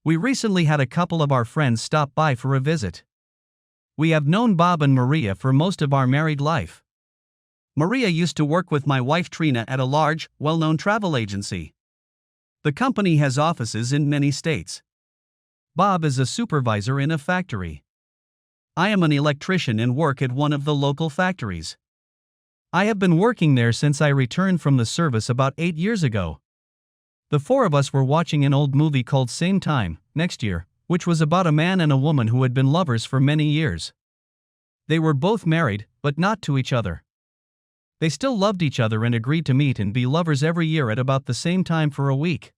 We recently had a couple of our friends stop by for a visit. We have known Bob and Maria for most of our married life. Maria used to work with my wife Trina at a large, well-known travel agency. The company has offices in many states. Bob is a supervisor in a factory. I am an electrician and work at one of the local factories. I have been working there since I returned from the service about 8 years ago. The four of us were watching an old movie called Same Time, Next Year, which was about a man and a woman who had been lovers for many years. They were both married, but not to each other. They still loved each other and agreed to meet and be lovers every year at about the same time for a week.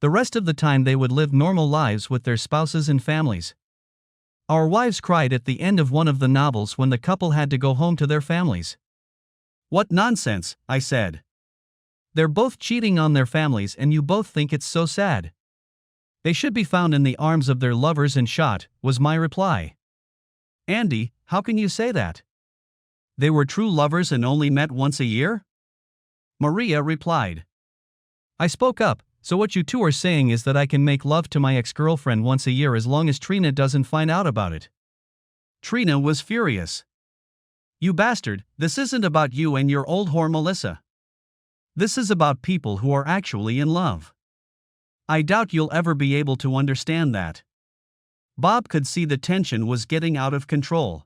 The rest of the time they would live normal lives with their spouses and families. Our wives cried at the end of one of the novels when the couple had to go home to their families. "What nonsense," I said. "They're both cheating on their families and you both think it's so sad. They should be found in the arms of their lovers and shot," was my reply. "Andy, how can you say that? They were true lovers and only met once a year?" Maria replied. I spoke up, "So what you two are saying is that I can make love to my ex-girlfriend once a year as long as Trina doesn't find out about it?" Trina was furious. "You bastard, this isn't about you and your old whore Melissa. This is about people who are actually in love. I doubt you'll ever be able to understand that." Bob could see the tension was getting out of control.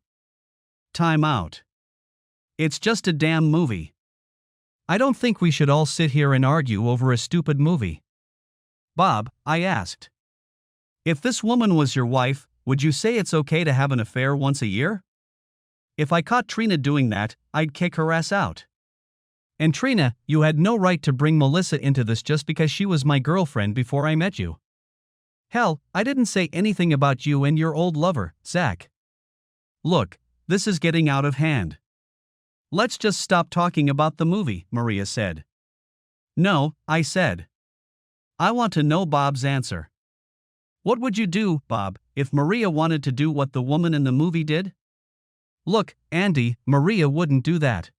Time out. It's just a damn movie. I don't think we should all sit here and argue over a stupid movie. "Bob," I asked, "if this woman was your wife, would you say it's okay to have an affair once a year? If I caught Trina doing that, I'd kick her ass out. And Trina, you had no right to bring Melissa into this just because she was my girlfriend before I met you. Hell, I didn't say anything about you and your old lover, Zach. Look, this is getting out of hand. Let's just stop talking about the movie," Maria said. "No," I said. "I want to know Bob's answer. What would you do, Bob, if Maria wanted to do what the woman in the movie did?" "Look, Andy, Maria wouldn't do that.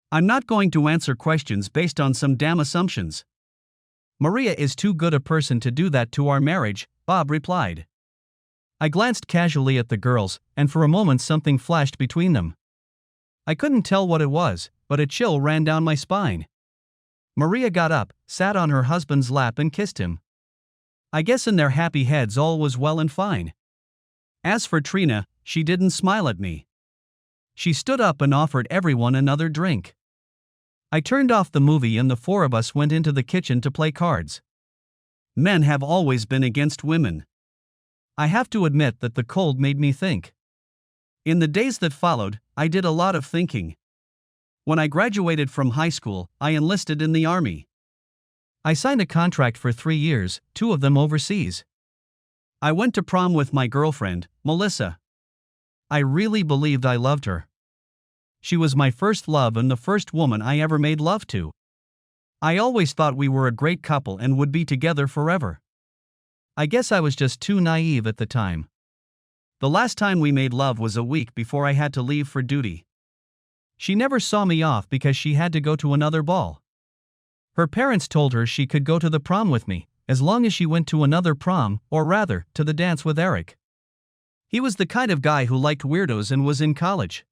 I'm not going to answer questions based on some damn assumptions. Maria is too good a person to do that to our marriage," Bob replied. I glanced casually at the girls, and for a moment something flashed between them. I couldn't tell what it was, but a chill ran down my spine. Maria got up, sat on her husband's lap and kissed him. I guess in their happy heads all was well and fine. As for Trina, she didn't smile at me. She stood up and offered everyone another drink. I turned off the movie and the four of us went into the kitchen to play cards. Men have always been against women. I have to admit that the cold made me think. In the days that followed, I did a lot of thinking. When I graduated from high school, I enlisted in the Army. I signed a contract for 3 years, 2 of them overseas. I went to prom with my girlfriend, Melissa. I really believed I loved her. She was my first love and the first woman I ever made love to. I always thought we were a great couple and would be together forever. I guess I was just too naive at the time. The last time we made love was a week before I had to leave for duty. She never saw me off because she had to go to another ball. Her parents told her she could go to the prom with me, as long as she went to another prom, or rather, to the dance with Eric. He was the kind of guy who liked weirdos and was in college.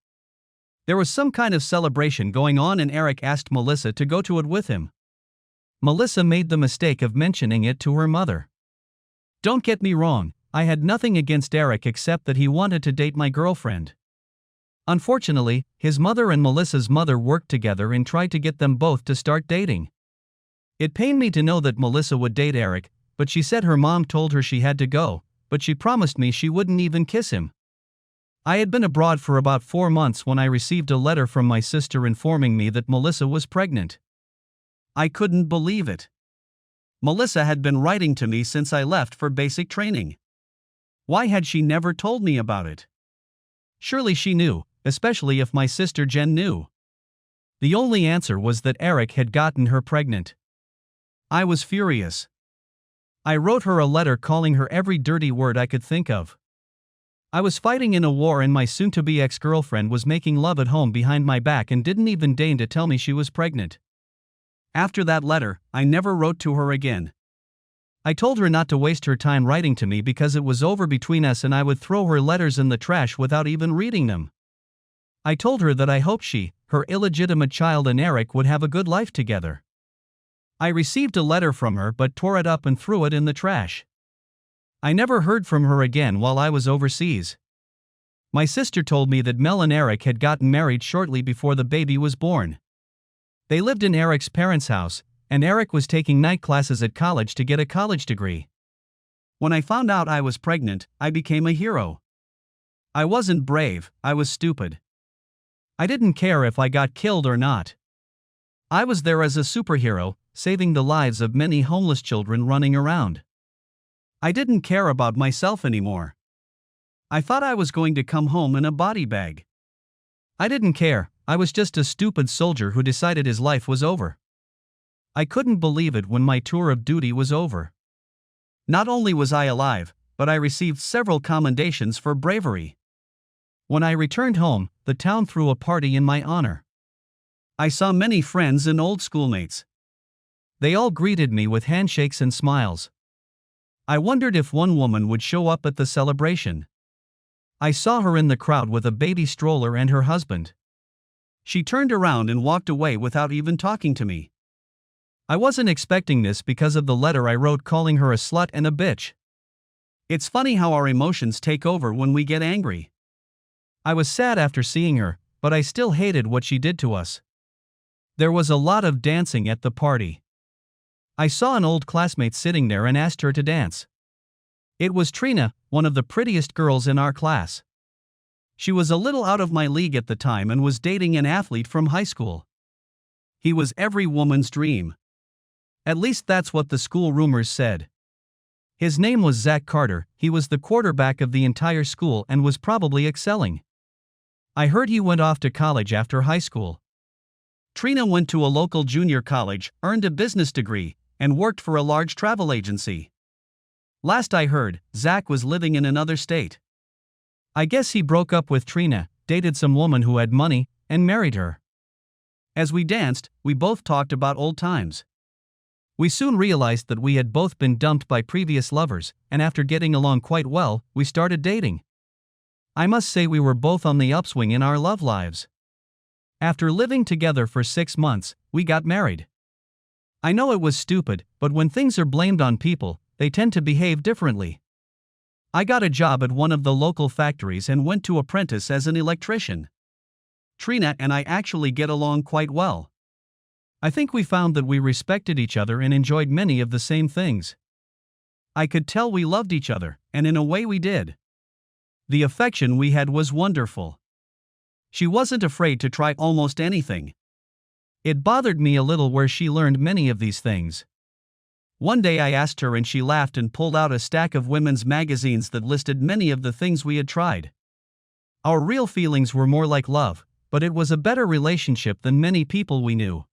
There was some kind of celebration going on and Eric asked Melissa to go to it with him. Melissa made the mistake of mentioning it to her mother. Don't get me wrong, I had nothing against Eric except that he wanted to date my girlfriend. Unfortunately, his mother and Melissa's mother worked together and tried to get them both to start dating. It pained me to know that Melissa would date Eric, but she said her mom told her she had to go, but she promised me she wouldn't even kiss him. I had been abroad for about 4 months when I received a letter from my sister informing me that Melissa was pregnant. I couldn't believe it. Melissa had been writing to me since I left for basic training. Why had she never told me about it? Surely she knew, especially if my sister Jen knew. The only answer was that Eric had gotten her pregnant. I was furious. I wrote her a letter calling her every dirty word I could think of. I was fighting in a war and my soon-to-be ex-girlfriend was making love at home behind my back and didn't even deign to tell me she was pregnant. After that letter, I never wrote to her again. I told her not to waste her time writing to me because it was over between us and I would throw her letters in the trash without even reading them. I told her that I hoped she, her illegitimate child and Eric would have a good life together. I received a letter from her but tore it up and threw it in the trash. I never heard from her again while I was overseas. My sister told me that Mel and Eric had gotten married shortly before the baby was born. They lived in Eric's parents' house, and Eric was taking night classes at college to get a college degree. When I found out I was pregnant, I became a hero. I wasn't brave, I was stupid. I didn't care if I got killed or not. I was there as a superhero, saving the lives of many homeless children running around. I didn't care about myself anymore. I thought I was going to come home in a body bag. I didn't care, I was just a stupid soldier who decided his life was over. I couldn't believe it when my tour of duty was over. Not only was I alive, but I received several commendations for bravery. When I returned home, the town threw a party in my honor. I saw many friends and old schoolmates. They all greeted me with handshakes and smiles. I wondered if one woman would show up at the celebration. I saw her in the crowd with a baby stroller and her husband. She turned around and walked away without even talking to me. I wasn't expecting this because of the letter I wrote calling her a slut and a bitch. It's funny how our emotions take over when we get angry. I was sad after seeing her, but I still hated what she did to us. There was a lot of dancing at the party. I saw an old classmate sitting there and asked her to dance. It was Trina, one of the prettiest girls in our class. She was a little out of my league at the time and was dating an athlete from high school. He was every woman's dream. At least that's what the school rumors said. His name was Zach Carter, he was the quarterback of the entire school and was probably excelling. I heard he went off to college after high school. Trina went to a local junior college, earned a business degree, and worked for a large travel agency. Last I heard, Zach was living in another state. I guess he broke up with Trina, dated some woman who had money, and married her. As we danced, we both talked about old times. We soon realized that we had both been dumped by previous lovers, and after getting along quite well, we started dating. I must say we were both on the upswing in our love lives. After living together for 6 months, we got married. I know it was stupid, but when things are blamed on people, they tend to behave differently. I got a job at one of the local factories and went to apprentice as an electrician. Trina and I actually get along quite well. I think we found that we respected each other and enjoyed many of the same things. I could tell we loved each other, and in a way we did. The affection we had was wonderful. She wasn't afraid to try almost anything. It bothered me a little where she learned many of these things. One day I asked her and she laughed and pulled out a stack of women's magazines that listed many of the things we had tried. Our real feelings were more like love, but it was a better relationship than many people we knew.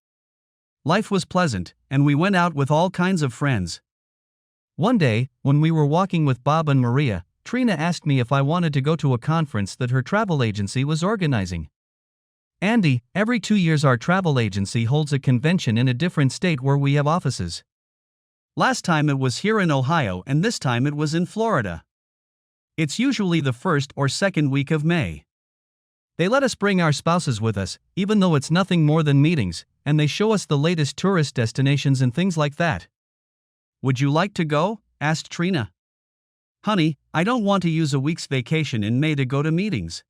Life was pleasant, and we went out with all kinds of friends. One day, when we were walking with Bob and Maria, Trina asked me if I wanted to go to a conference that her travel agency was organizing. Andy, every 2 years our travel agency holds a convention in a different state where we have offices. Last time it was here in Ohio and this time it was in Florida. It's usually the first or second week of May. They let us bring our spouses with us, even though it's nothing more than meetings, and they show us the latest tourist destinations and things like that. Would you like to go? Asked Trina. Honey, I don't want to use a week's vacation in May to go to meetings.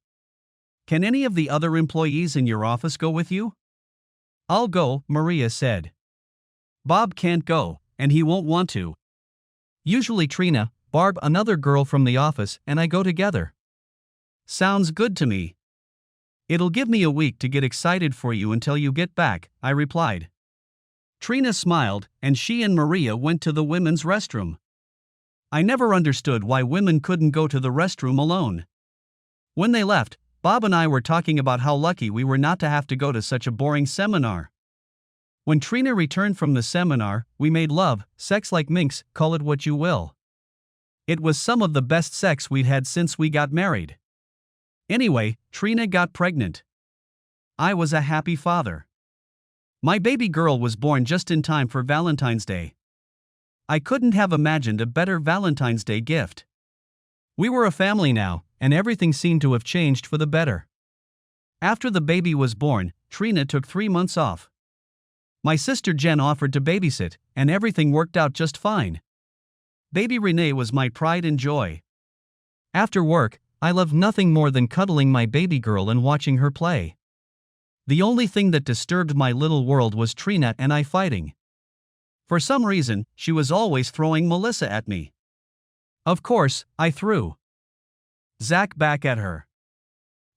Can any of the other employees in your office go with you? I'll go, Maria said. Bob can't go, and he won't want to. Usually Trina, Barb, another girl from the office, and I go together. Sounds good to me. It'll give me a week to get excited for you until you get back, I replied. Trina smiled, and she and Maria went to the women's restroom. I never understood why women couldn't go to the restroom alone. When they left, Bob and I were talking about how lucky we were not to have to go to such a boring seminar. When Trina returned from the seminar, we made love, sex like minks, call it what you will. It was some of the best sex we'd had since we got married. Anyway, Trina got pregnant. I was a happy father. My baby girl was born just in time for Valentine's Day. I couldn't have imagined a better Valentine's Day gift. We were a family now, and everything seemed to have changed for the better. After the baby was born, Trina took 3 months off. My sister Jen offered to babysit, and everything worked out just fine. Baby Renee was my pride and joy. After work, I loved nothing more than cuddling my baby girl and watching her play. The only thing that disturbed my little world was Trina and I fighting. For some reason, she was always throwing Melissa at me. Of course, I threw Zach back at her.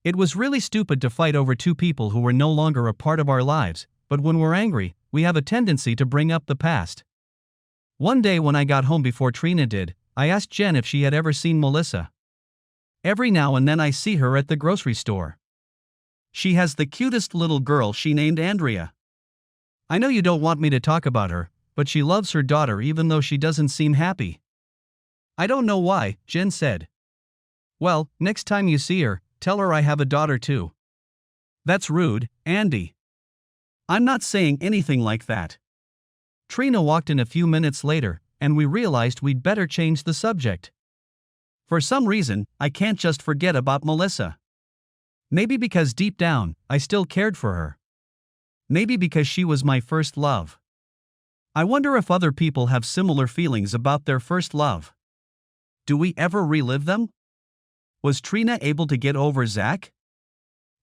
It was really stupid to fight over two people who were no longer a part of our lives, but when we're angry, we have a tendency to bring up the past. One day when I got home before Trina did, I asked Jen if she had ever seen Melissa. Every now and then I see her at the grocery store. She has the cutest little girl she named Andrea. I know you don't want me to talk about her, but she loves her daughter even though she doesn't seem happy. I don't know why, Jen said. Well, next time you see her, tell her I have a daughter too. That's rude, Andy. I'm not saying anything like that. Trina walked in a few minutes later, and we realized we'd better change the subject. For some reason, I can't just forget about Melissa. Maybe because deep down, I still cared for her. Maybe because she was my first love. I wonder if other people have similar feelings about their first love. Do we ever relive them? Was Trina able to get over Zach?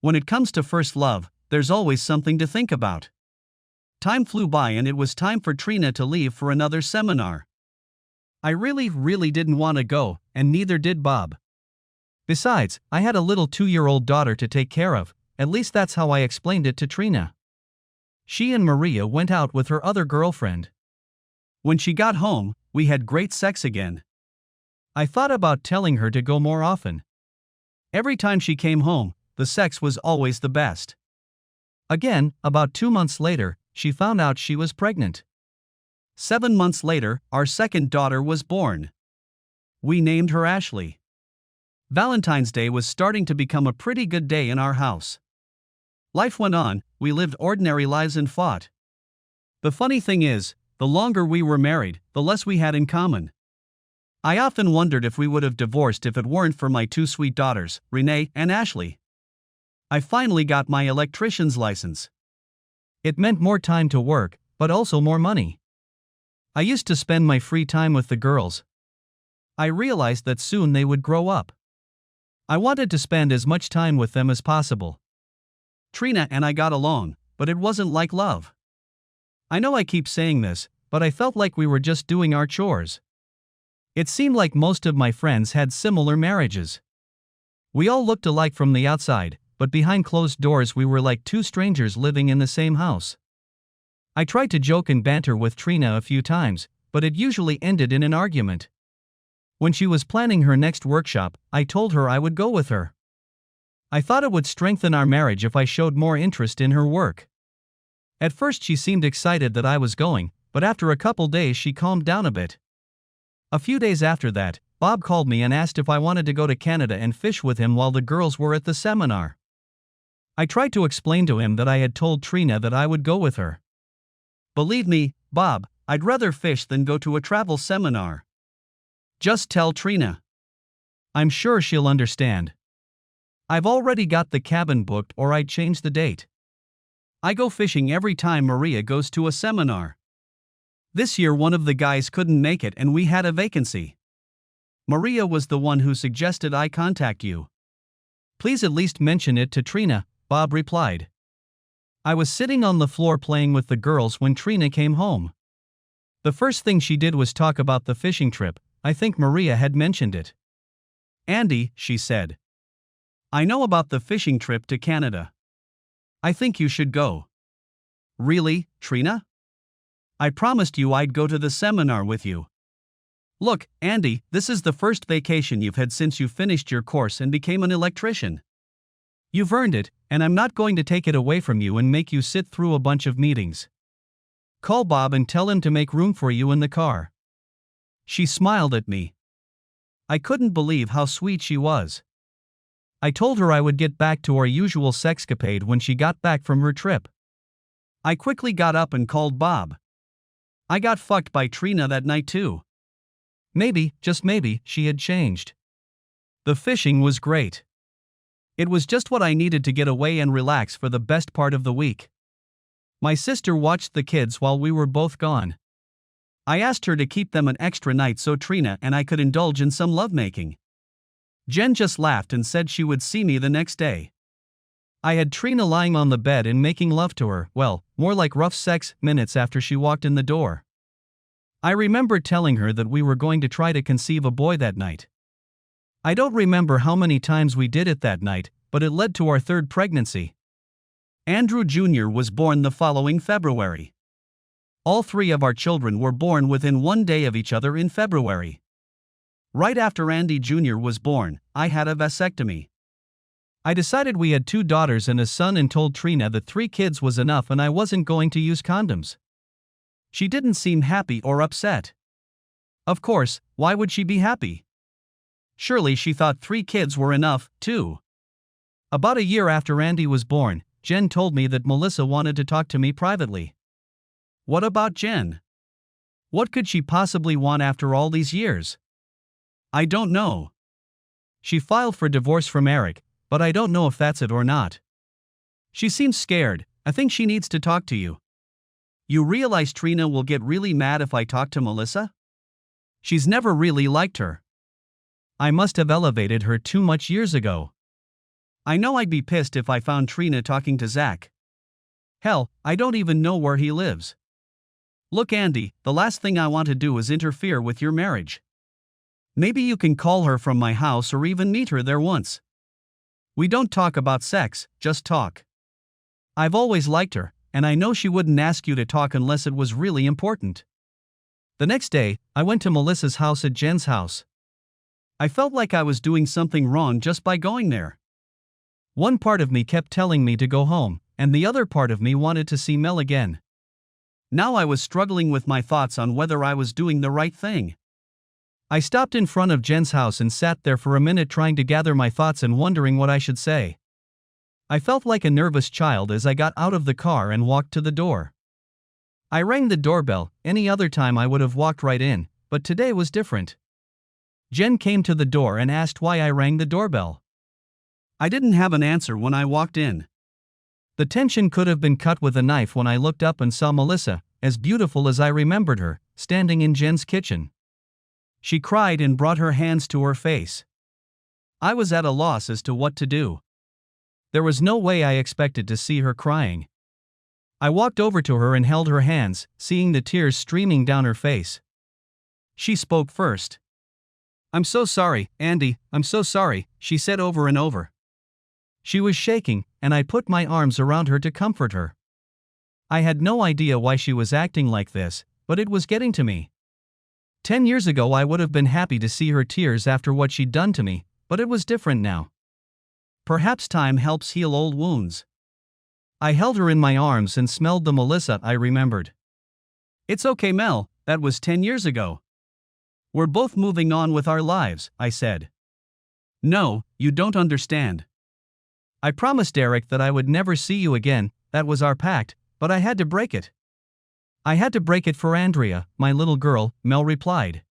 When it comes to first love, there's always something to think about. Time flew by and it was time for Trina to leave for another seminar. I really didn't want to go, and neither did Bob. Besides, I had a little 2-year-old daughter to take care of, at least that's how I explained it to Trina. She and Maria went out with her other girlfriend. When she got home, we had great sex again. I thought about telling her to go more often. Every time she came home, the sex was always the best. Again, about 2 months later, she found out she was pregnant. 7 months later, our second daughter was born. We named her Ashley. Valentine's Day was starting to become a pretty good day in our house. Life went on, we lived ordinary lives and fought. The funny thing is, the longer we were married, the less we had in common. I often wondered if we would have divorced if it weren't for my 2 sweet daughters, Renee and Ashley. I finally got my electrician's license. It meant more time to work, but also more money. I used to spend my free time with the girls. I realized that soon they would grow up. I wanted to spend as much time with them as possible. Trina and I got along, but it wasn't like love. I know I keep saying this, but I felt like we were just doing our chores. It seemed like most of my friends had similar marriages. We all looked alike from the outside, but behind closed doors we were like two strangers living in the same house. I tried to joke and banter with Trina a few times, but it usually ended in an argument. When she was planning her next workshop, I told her I would go with her. I thought it would strengthen our marriage if I showed more interest in her work. At first she seemed excited that I was going, but after a couple days she calmed down a bit. A few days after that, Bob called me and asked if I wanted to go to Canada and fish with him while the girls were at the seminar. I tried to explain to him that I had told Trina that I would go with her. Believe me, Bob, I'd rather fish than go to a travel seminar. Just tell Trina. I'm sure she'll understand. I've already got the cabin booked or I'd change the date. I go fishing every time Maria goes to a seminar. This year one of the guys couldn't make it and we had a vacancy. Maria was the one who suggested I contact you. Please at least mention it to Trina, Bob replied. I was sitting on the floor playing with the girls when Trina came home. The first thing she did was talk about the fishing trip. I think Maria had mentioned it. Andy, she said. I know about the fishing trip to Canada. I think you should go. Really, Trina? I promised you I'd go to the seminar with you. Look, Andy, this is the first vacation you've had since you finished your course and became an electrician. You've earned it, and I'm not going to take it away from you and make you sit through a bunch of meetings. Call Bob and tell him to make room for you in the car. She smiled at me. I couldn't believe how sweet she was. I told her I would get back to our usual sexcapade when she got back from her trip. I quickly got up and called Bob. I got fucked by Trina that night too. Maybe, just maybe, she had changed. The fishing was great. It was just what I needed to get away and relax for the best part of the week. My sister watched the kids while we were both gone. I asked her to keep them an extra night so Trina and I could indulge in some lovemaking. Jen just laughed and said she would see me the next day. I had Trina lying on the bed and making love to her, well, more like rough sex, minutes after she walked in the door. I remember telling her that we were going to try to conceive a boy that night. I don't remember how many times we did it that night, but it led to our third pregnancy. Andrew Jr. was born the following February. All three of our children were born within 1 day of each other in February. Right after Andy Jr. was born, I had a vasectomy. I decided we had 2 daughters and a son and told Trina that 3 kids was enough and I wasn't going to use condoms. She didn't seem happy or upset. Of course, why would she be happy? Surely she thought 3 kids were enough, too. About a year after Andy was born, Jen told me that Melissa wanted to talk to me privately. What about Jen? What could she possibly want after all these years? I don't know. She filed for divorce from Eric, but I don't know if that's it or not. She seems scared. I think she needs to talk to you. You realize Trina will get really mad if I talk to Melissa? She's never really liked her. I must have elevated her too much years ago. I know I'd be pissed if I found Trina talking to Zach. Hell, I don't even know where he lives. Look, Andy, the last thing I want to do is interfere with your marriage. Maybe you can call her from my house or even meet her there once. We don't talk about sex, just talk. I've always liked her, and I know she wouldn't ask you to talk unless it was really important. The next day, I went to Melissa's house at Jen's house. I felt like I was doing something wrong just by going there. One part of me kept telling me to go home, and the other part of me wanted to see Mel again. Now I was struggling with my thoughts on whether I was doing the right thing. I stopped in front of Jen's house and sat there for a minute trying to gather my thoughts and wondering what I should say. I felt like a nervous child as I got out of the car and walked to the door. I rang the doorbell. Any other time I would have walked right in, but today was different. Jen came to the door and asked why I rang the doorbell. I didn't have an answer when I walked in. The tension could have been cut with a knife when I looked up and saw Melissa, as beautiful as I remembered her, standing in Jen's kitchen. She cried and brought her hands to her face. I was at a loss as to what to do. There was no way I expected to see her crying. I walked over to her and held her hands, seeing the tears streaming down her face. She spoke first. "I'm so sorry, Andy, I'm so sorry," she said over and over. She was shaking, and I put my arms around her to comfort her. I had no idea why she was acting like this, but it was getting to me. 10 years ago I would have been happy to see her tears after what she'd done to me, but it was different now. Perhaps time helps heal old wounds. I held her in my arms and smelled the Melissa I remembered. "It's okay, Mel, that was 10 years ago. We're both moving on with our lives," I said. "No, you don't understand. I promised Eric that I would never see you again, that was our pact, but I had to break it." "I had to break it for Andrea, my little girl," Mel replied.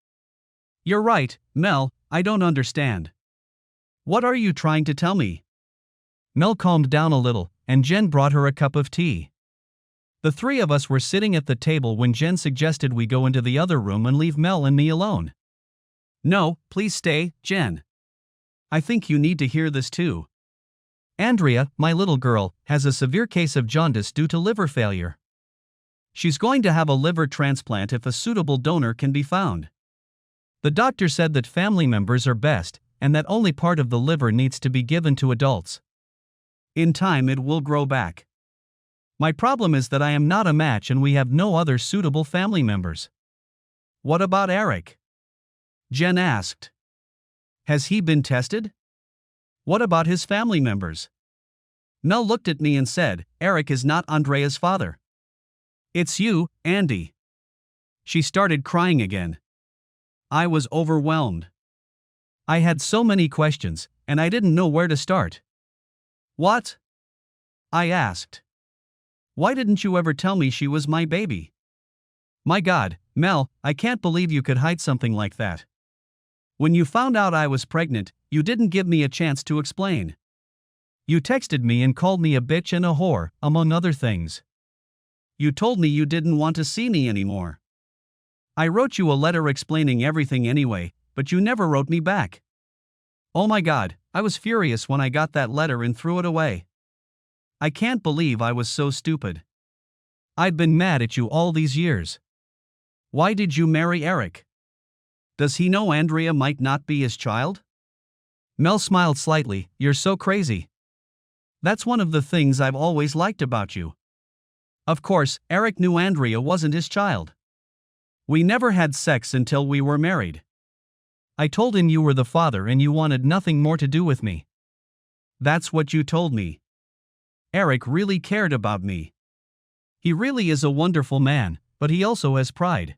"You're right, Mel, I don't understand. What are you trying to tell me?" Mel calmed down a little, and Jen brought her a cup of tea. The 3 of us were sitting at the table when Jen suggested we go into the other room and leave Mel and me alone. "No, please stay, Jen. I think you need to hear this too. Andrea, my little girl, has a severe case of jaundice due to liver failure. She's going to have a liver transplant if a suitable donor can be found. The doctor said that family members are best, and that only part of the liver needs to be given to adults. In time it will grow back. My problem is that I am not a match and we have no other suitable family members." "What about Eric?" Jen asked. "Has he been tested? What about his family members?" Mel looked at me and said, "Eric is not Andrea's father. It's you, Andy." She started crying again. I was overwhelmed. I had so many questions, and I didn't know where to start. "What?" I asked. "Why didn't you ever tell me she was my baby?" My God, Mel, I can't believe you could hide something like that. When you found out I was pregnant, you didn't give me a chance to explain. You texted me and called me a bitch and a whore, among other things. You told me you didn't want to see me anymore. I wrote you a letter explaining everything anyway, but you never wrote me back. Oh my God, I was furious when I got that letter and threw it away. I can't believe I was so stupid. I'd been mad at you all these years. Why did you marry Eric? Does he know Andrea might not be his child? Mel smiled slightly. You're so crazy. That's one of the things I've always liked about you. Of course, Eric knew Andrea wasn't his child. We never had sex until we were married. I told him you were the father and you wanted nothing more to do with me. That's what you told me. Eric really cared about me. He really is a wonderful man, but he also has pride.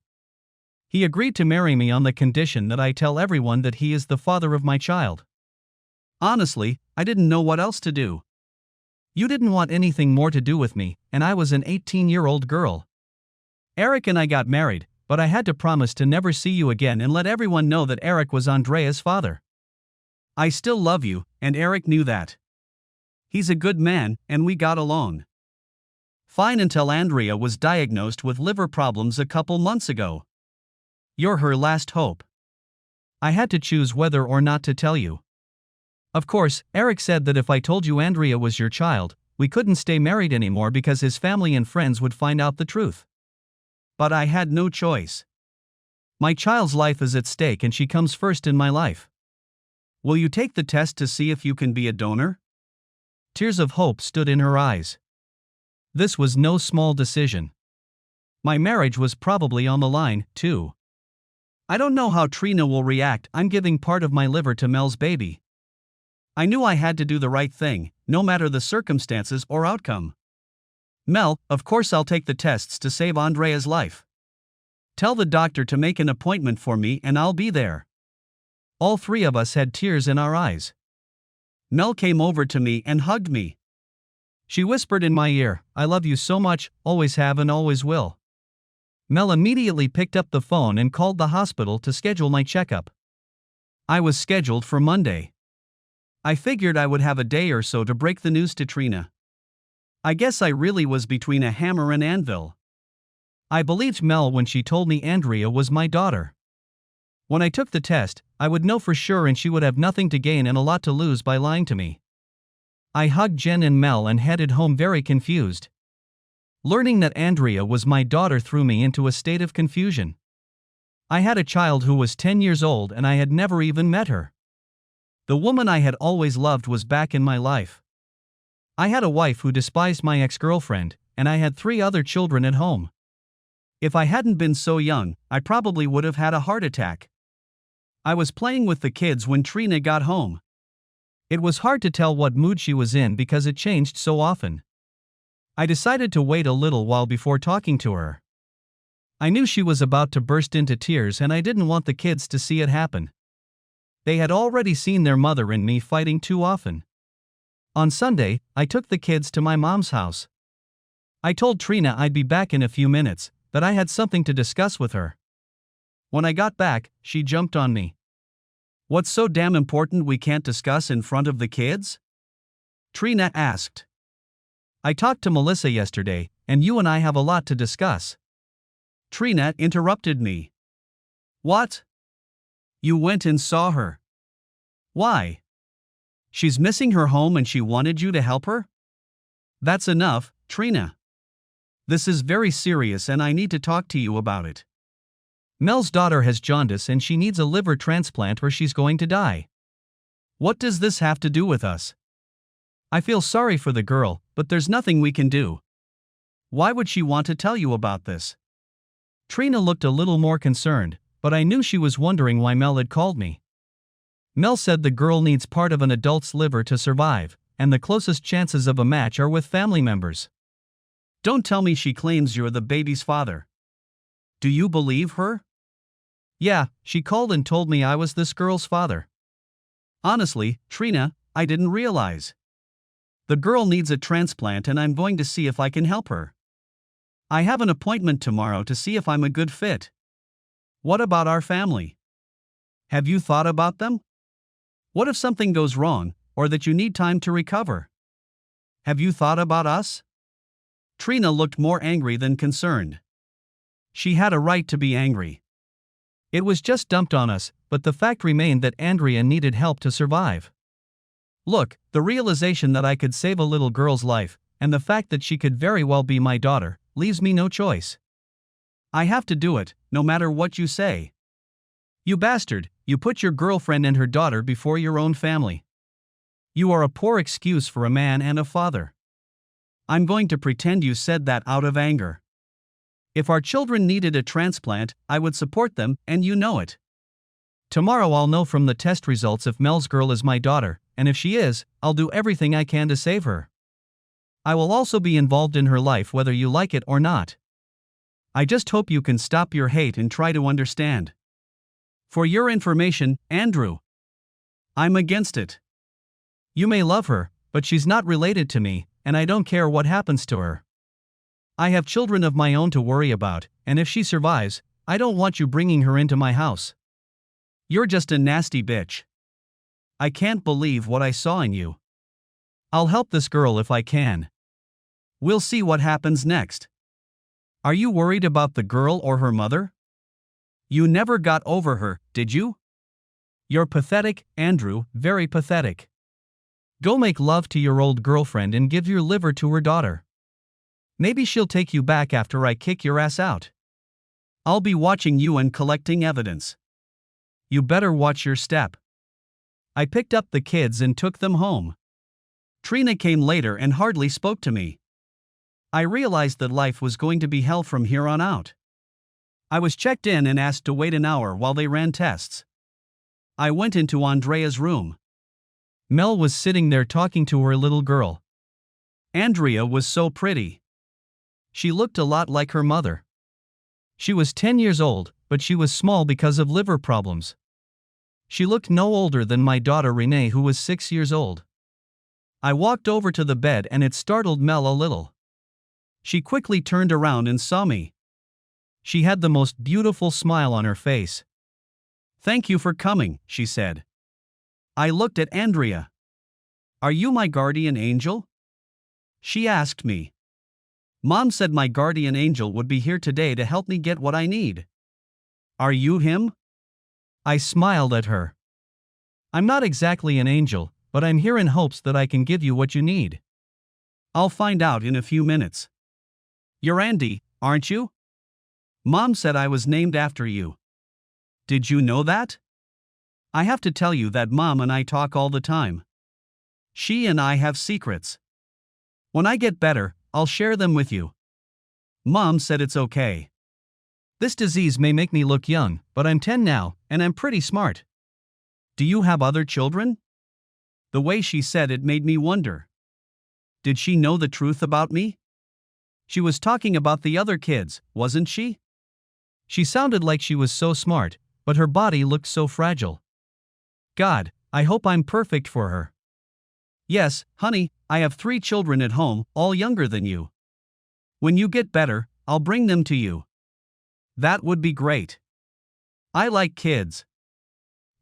He agreed to marry me on the condition that I tell everyone that he is the father of my child. Honestly, I didn't know what else to do. You didn't want anything more to do with me, and I was an 18-year-old girl. Eric and I got married, but I had to promise to never see you again and let everyone know that Eric was Andrea's father. I still love you, and Eric knew that. He's a good man, and we got along fine until Andrea was diagnosed with liver problems a couple months ago. You're her last hope. I had to choose whether or not to tell you. Of course, Eric said that if I told you Andrea was your child, we couldn't stay married anymore because his family and friends would find out the truth. But I had no choice. My child's life is at stake and she comes first in my life. Will you take the test to see if you can be a donor? Tears of hope stood in her eyes. This was no small decision. My marriage was probably on the line, too. I don't know how Trina will react. I'm giving part of my liver to Mel's baby. I knew I had to do the right thing, no matter the circumstances or outcome. Mel, of course I'll take the tests to save Andrea's life. Tell the doctor to make an appointment for me and I'll be there. All three of us had tears in our eyes. Mel came over to me and hugged me. She whispered in my ear, I love you so much, always have and always will. Mel immediately picked up the phone and called the hospital to schedule my checkup. I was scheduled for Monday. I figured I would have a day or so to break the news to Trina. I guess I really was between a hammer and anvil. I believed Mel when she told me Andrea was my daughter. When I took the test, I would know for sure and she would have nothing to gain and a lot to lose by lying to me. I hugged Jen and Mel and headed home very confused. Learning that Andrea was my daughter threw me into a state of confusion. I had a child who was 10 years old and I had never even met her. The woman I had always loved was back in my life. I had a wife who despised my ex-girlfriend, and I had 3 other children at home. If I hadn't been so young, I probably would have had a heart attack. I was playing with the kids when Trina got home. It was hard to tell what mood she was in because it changed so often. I decided to wait a little while before talking to her. I knew she was about to burst into tears and I didn't want the kids to see it happen. They had already seen their mother and me fighting too often. On Sunday, I took the kids to my mom's house. I told Trina I'd be back in a few minutes, that I had something to discuss with her. When I got back, she jumped on me. What's so damn important we can't discuss in front of the kids? Trina asked. I talked to Melissa yesterday, and you and I have a lot to discuss. Trina interrupted me. What? You went and saw her? Why? She's missing her home and she wanted you to help her? That's enough, Trina. This is very serious and I need to talk to you about it. Mel's daughter has jaundice and she needs a liver transplant or she's going to die. What does this have to do with us? I feel sorry for the girl, but there's nothing we can do. Why would she want to tell you about this? Trina looked a little more concerned, but I knew she was wondering why Mel had called me. Mel said the girl needs part of an adult's liver to survive, and the closest chances of a match are with family members. Don't tell me she claims you're the baby's father. Do you believe her? Yeah, she called and told me I was this girl's father. Honestly, Trina, I didn't realize. The girl needs a transplant and I'm going to see if I can help her. I have an appointment tomorrow to see if I'm a good fit. What about our family? Have you thought about them? What if something goes wrong, or that you need time to recover? Have you thought about us? Trina looked more angry than concerned. She had a right to be angry. It was just dumped on us, but the fact remained that Andrea needed help to survive. Look, the realization that I could save a little girl's life, and the fact that she could very well be my daughter, leaves me no choice. I have to do it, no matter what you say. You bastard, you put your girlfriend and her daughter before your own family. You are a poor excuse for a man and a father. I'm going to pretend you said that out of anger. If our children needed a transplant, I would support them, and you know it. Tomorrow I'll know from the test results if Mel's girl is my daughter, and if she is, I'll do everything I can to save her. I will also be involved in her life whether you like it or not. I just hope you can stop your hate and try to understand. For your information, Andrew, I'm against it. You may love her, but she's not related to me, and I don't care what happens to her. I have children of my own to worry about, and if she survives, I don't want you bringing her into my house. You're just a nasty bitch. I can't believe what I saw in you. I'll help this girl if I can. We'll see what happens next. Are you worried about the girl or her mother? You never got over her, did you? You're pathetic, Andrew, very pathetic. Go make love to your old girlfriend and give your liver to her daughter. Maybe she'll take you back after I kick your ass out. I'll be watching you and collecting evidence. You better watch your step. I picked up the kids and took them home. Trina came later and hardly spoke to me. I realized that life was going to be hell from here on out. I was checked in and asked to wait an hour while they ran tests. I went into Andrea's room. Mel was sitting there talking to her little girl. Andrea was so pretty. She looked a lot like her mother. She was 10 years old, but she was small because of liver problems. She looked no older than my daughter Renee, who was 6 years old. I walked over to the bed and it startled Mel a little. She quickly turned around and saw me. She had the most beautiful smile on her face. "Thank you for coming," she said. I looked at Andrea. "Are you my guardian angel?" She asked me. Mom said my guardian angel would be here today to help me get what I need. Are you him? I smiled at her. I'm not exactly an angel, but I'm here in hopes that I can give you what you need. I'll find out in a few minutes. You're Andy, aren't you? Mom said I was named after you. Did you know that? I have to tell you that Mom and I talk all the time. She and I have secrets. When I get better, I'll share them with you. Mom said it's okay. This disease may make me look young, but I'm 10 now, and I'm pretty smart. Do you have other children? The way she said it made me wonder. Did she know the truth about me? She was talking about the other kids, wasn't she? She sounded like she was so smart, but her body looked so fragile. God, I hope I'm perfect for her. Yes, honey, I have 3 children at home, all younger than you. When you get better, I'll bring them to you. That would be great. I like kids.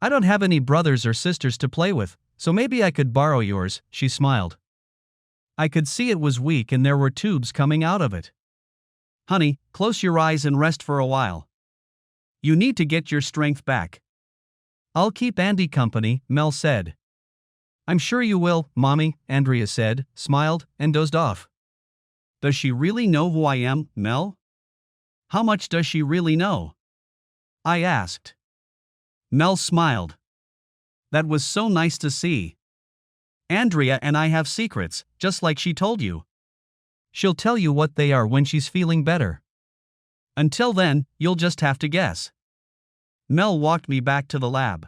I don't have any brothers or sisters to play with, so maybe I could borrow yours, she smiled. I could see it was weak and there were tubes coming out of it. Honey, close your eyes and rest for a while. You need to get your strength back. I'll keep Andy company, Mel said. I'm sure you will, Mommy, Andrea said, smiled, and dozed off. Does she really know who I am, Mel? How much does she really know? I asked. Mel smiled. That was so nice to see. Andrea and I have secrets, just like she told you. She'll tell you what they are when she's feeling better. Until then, you'll just have to guess. Mel walked me back to the lab.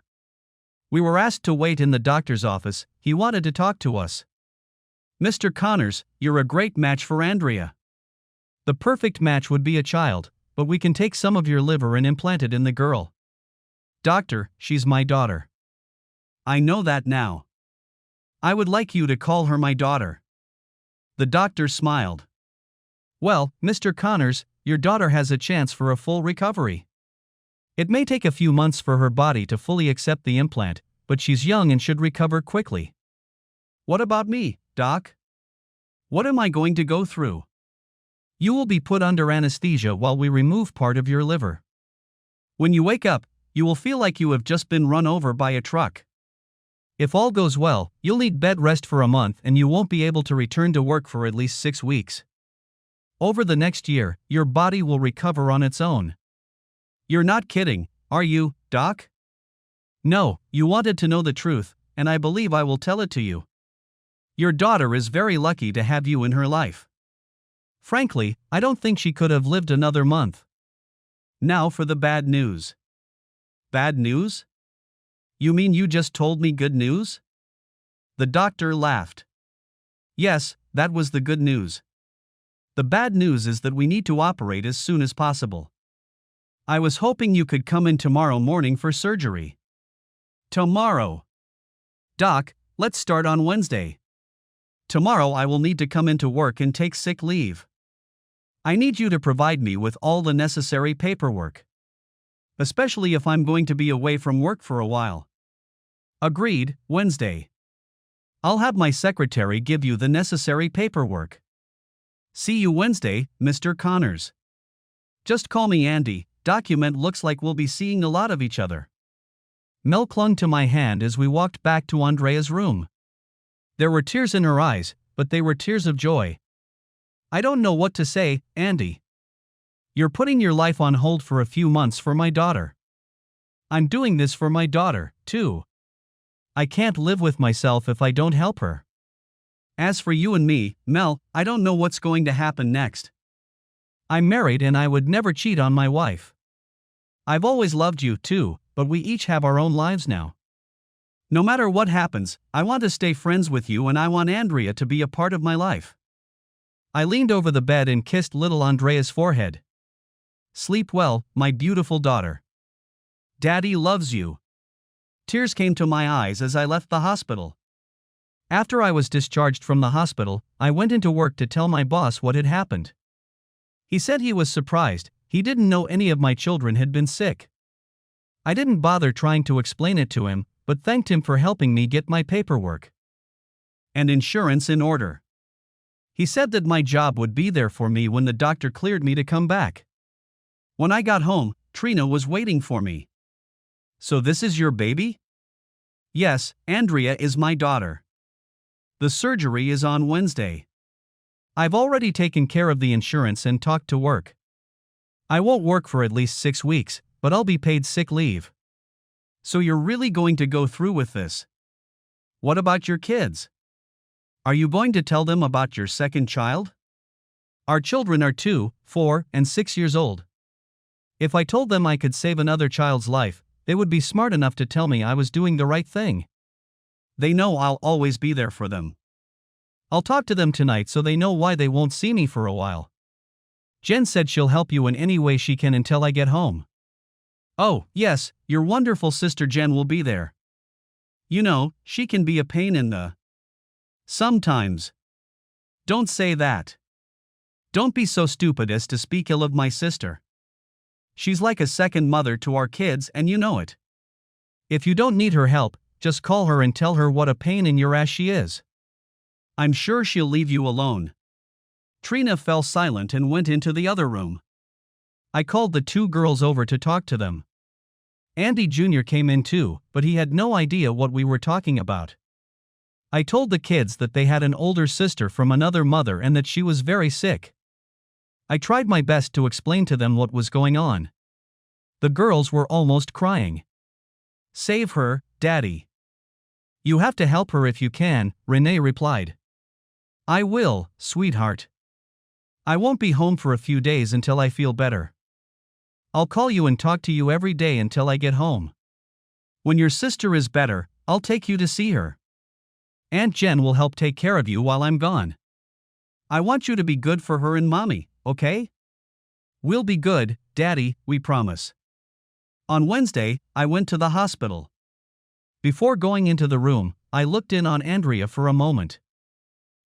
We were asked to wait in the doctor's office. He wanted to talk to us. Mr. Connors, you're a great match for Andrea. The perfect match would be a child, but we can take some of your liver and implant it in the girl. Doctor, she's my daughter. I know that now. I would like you to call her my daughter. The doctor smiled. Well, Mr. Connors, your daughter has a chance for a full recovery. It may take a few months for her body to fully accept the implant, but she's young and should recover quickly. What about me, Doc? What am I going to go through? You will be put under anesthesia while we remove part of your liver. When you wake up, you will feel like you have just been run over by a truck. If all goes well, you'll need bed rest for a month and you won't be able to return to work for at least 6 weeks. Over the next year, your body will recover on its own. You're not kidding, are you, Doc? No, you wanted to know the truth, and I believe I will tell it to you. Your daughter is very lucky to have you in her life. Frankly, I don't think she could have lived another month. Now for the bad news. Bad news? You mean you just told me good news? The doctor laughed. Yes, that was the good news. The bad news is that we need to operate as soon as possible. I was hoping you could come in tomorrow morning for surgery. Tomorrow. Doc, let's start on Wednesday. Tomorrow I will need to come into work and take sick leave. I need you to provide me with all the necessary paperwork. Especially if I'm going to be away from work for a while. Agreed, Wednesday. I'll have my secretary give you the necessary paperwork. See you Wednesday, Mr. Connors. Just call me Andy. Document looks like we'll be seeing a lot of each other. Mel clung to my hand as we walked back to Andrea's room. There were tears in her eyes, but they were tears of joy. I don't know what to say, Andy. You're putting your life on hold for a few months for my daughter. I'm doing this for my daughter, too. I can't live with myself if I don't help her. As for you and me, Mel, I don't know what's going to happen next. I'm married and I would never cheat on my wife. I've always loved you, too, but we each have our own lives now. No matter what happens, I want to stay friends with you and I want Andrea to be a part of my life. I leaned over the bed and kissed little Andrea's forehead. Sleep well, my beautiful daughter. Daddy loves you. Tears came to my eyes as I left the hospital. After I was discharged from the hospital, I went into work to tell my boss what had happened. He said he was surprised, he didn't know any of my children had been sick. I didn't bother trying to explain it to him, but thanked him for helping me get my paperwork and insurance in order. He said that my job would be there for me when the doctor cleared me to come back. When I got home, Trina was waiting for me. So this is your baby? Yes, Andrea is my daughter. The surgery is on Wednesday. I've already taken care of the insurance and talked to work. I won't work for at least 6 weeks, but I'll be paid sick leave. So you're really going to go through with this? What about your kids? Are you going to tell them about your second child? Our children are 2, 4, and 6 years old. If I told them I could save another child's life, they would be smart enough to tell me I was doing the right thing. They know I'll always be there for them. I'll talk to them tonight so they know why they won't see me for a while. Jen said she'll help you in any way she can until I get home. Oh, yes, your wonderful sister Jen will be there. You know, she can be a pain in the... Sometimes. Don't say that. Don't be so stupid as to speak ill of my sister. She's like a second mother to our kids and you know it. If you don't need her help, just call her and tell her what a pain in your ass she is. I'm sure she'll leave you alone. Trina fell silent and went into the other room. I called the 2 girls over to talk to them. Andy Jr. came in too, but he had no idea what we were talking about. I told the kids that they had an older sister from another mother and that she was very sick. I tried my best to explain to them what was going on. The girls were almost crying. Save her, Daddy. You have to help her if you can, Renee replied. I will, sweetheart. I won't be home for a few days until I feel better. I'll call you and talk to you every day until I get home. When your sister is better, I'll take you to see her. Aunt Jen will help take care of you while I'm gone. I want you to be good for her and Mommy, okay? We'll be good, Daddy, we promise. On Wednesday, I went to the hospital. Before going into the room, I looked in on Andrea for a moment.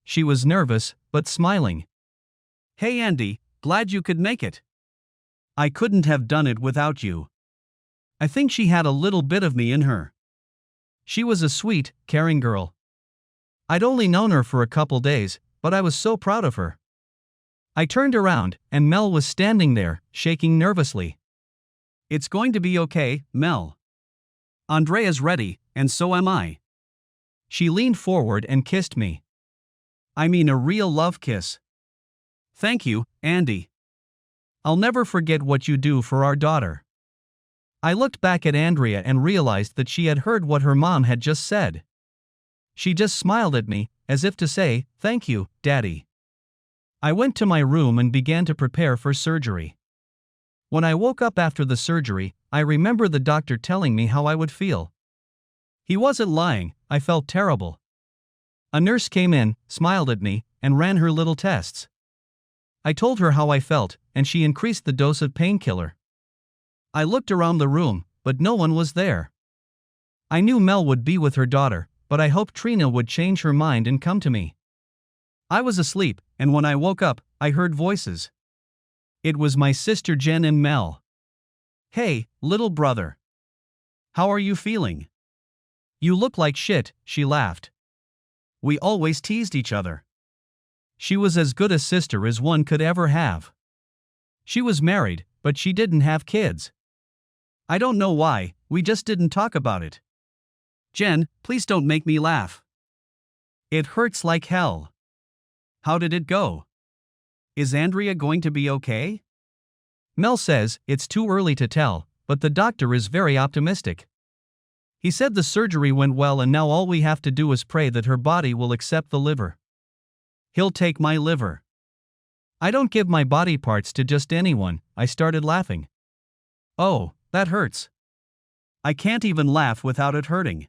She was nervous, but smiling. Hey Andy, glad you could make it. I couldn't have done it without you. I think she had a little bit of me in her. She was a sweet, caring girl. I'd only known her for a couple days, but I was so proud of her. I turned around, and Mel was standing there, shaking nervously. It's going to be okay, Mel. Andrea's ready, and so am I. She leaned forward and kissed me. I mean a real love kiss. Thank you, Andy. I'll never forget what you do for our daughter. I looked back at Andrea and realized that she had heard what her mom had just said. She just smiled at me, as if to say, "Thank you, Daddy." I went to my room and began to prepare for surgery. When I woke up after the surgery, I remember the doctor telling me how I would feel. He wasn't lying, I felt terrible. A nurse came in, smiled at me, and ran her little tests. I told her how I felt, and she increased the dose of painkiller. I looked around the room, but no one was there. I knew Mel would be with her daughter, but I hoped Trina would change her mind and come to me. I was asleep, and when I woke up, I heard voices. It was my sister Jen and Mel. "Hey, little brother. How are you feeling? You look like shit," she laughed. We always teased each other. She was as good a sister as one could ever have. She was married, but she didn't have kids. I don't know why, we just didn't talk about it. Jen, please don't make me laugh. It hurts like hell. How did it go? Is Andrea going to be okay? Mel says it's too early to tell, but the doctor is very optimistic. He said the surgery went well and now all we have to do is pray that her body will accept the liver. He'll take my liver. I don't give my body parts to just anyone, I started laughing. Oh, that hurts. I can't even laugh without it hurting.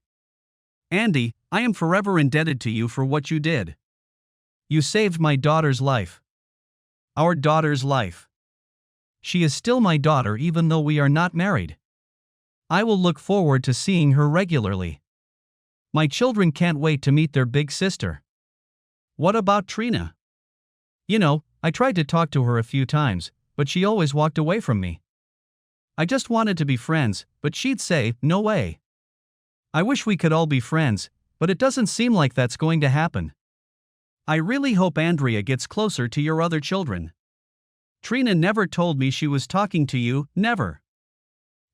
Andy, I am forever indebted to you for what you did. You saved my daughter's life. Our daughter's life. She is still my daughter even though we are not married. I will look forward to seeing her regularly. My children can't wait to meet their big sister. What about Trina? You know, I tried to talk to her a few times, but she always walked away from me. I just wanted to be friends, but she'd say, "No way." I wish we could all be friends, but it doesn't seem like that's going to happen. I really hope Andrea gets closer to your other children. Trina never told me she was talking to you, never.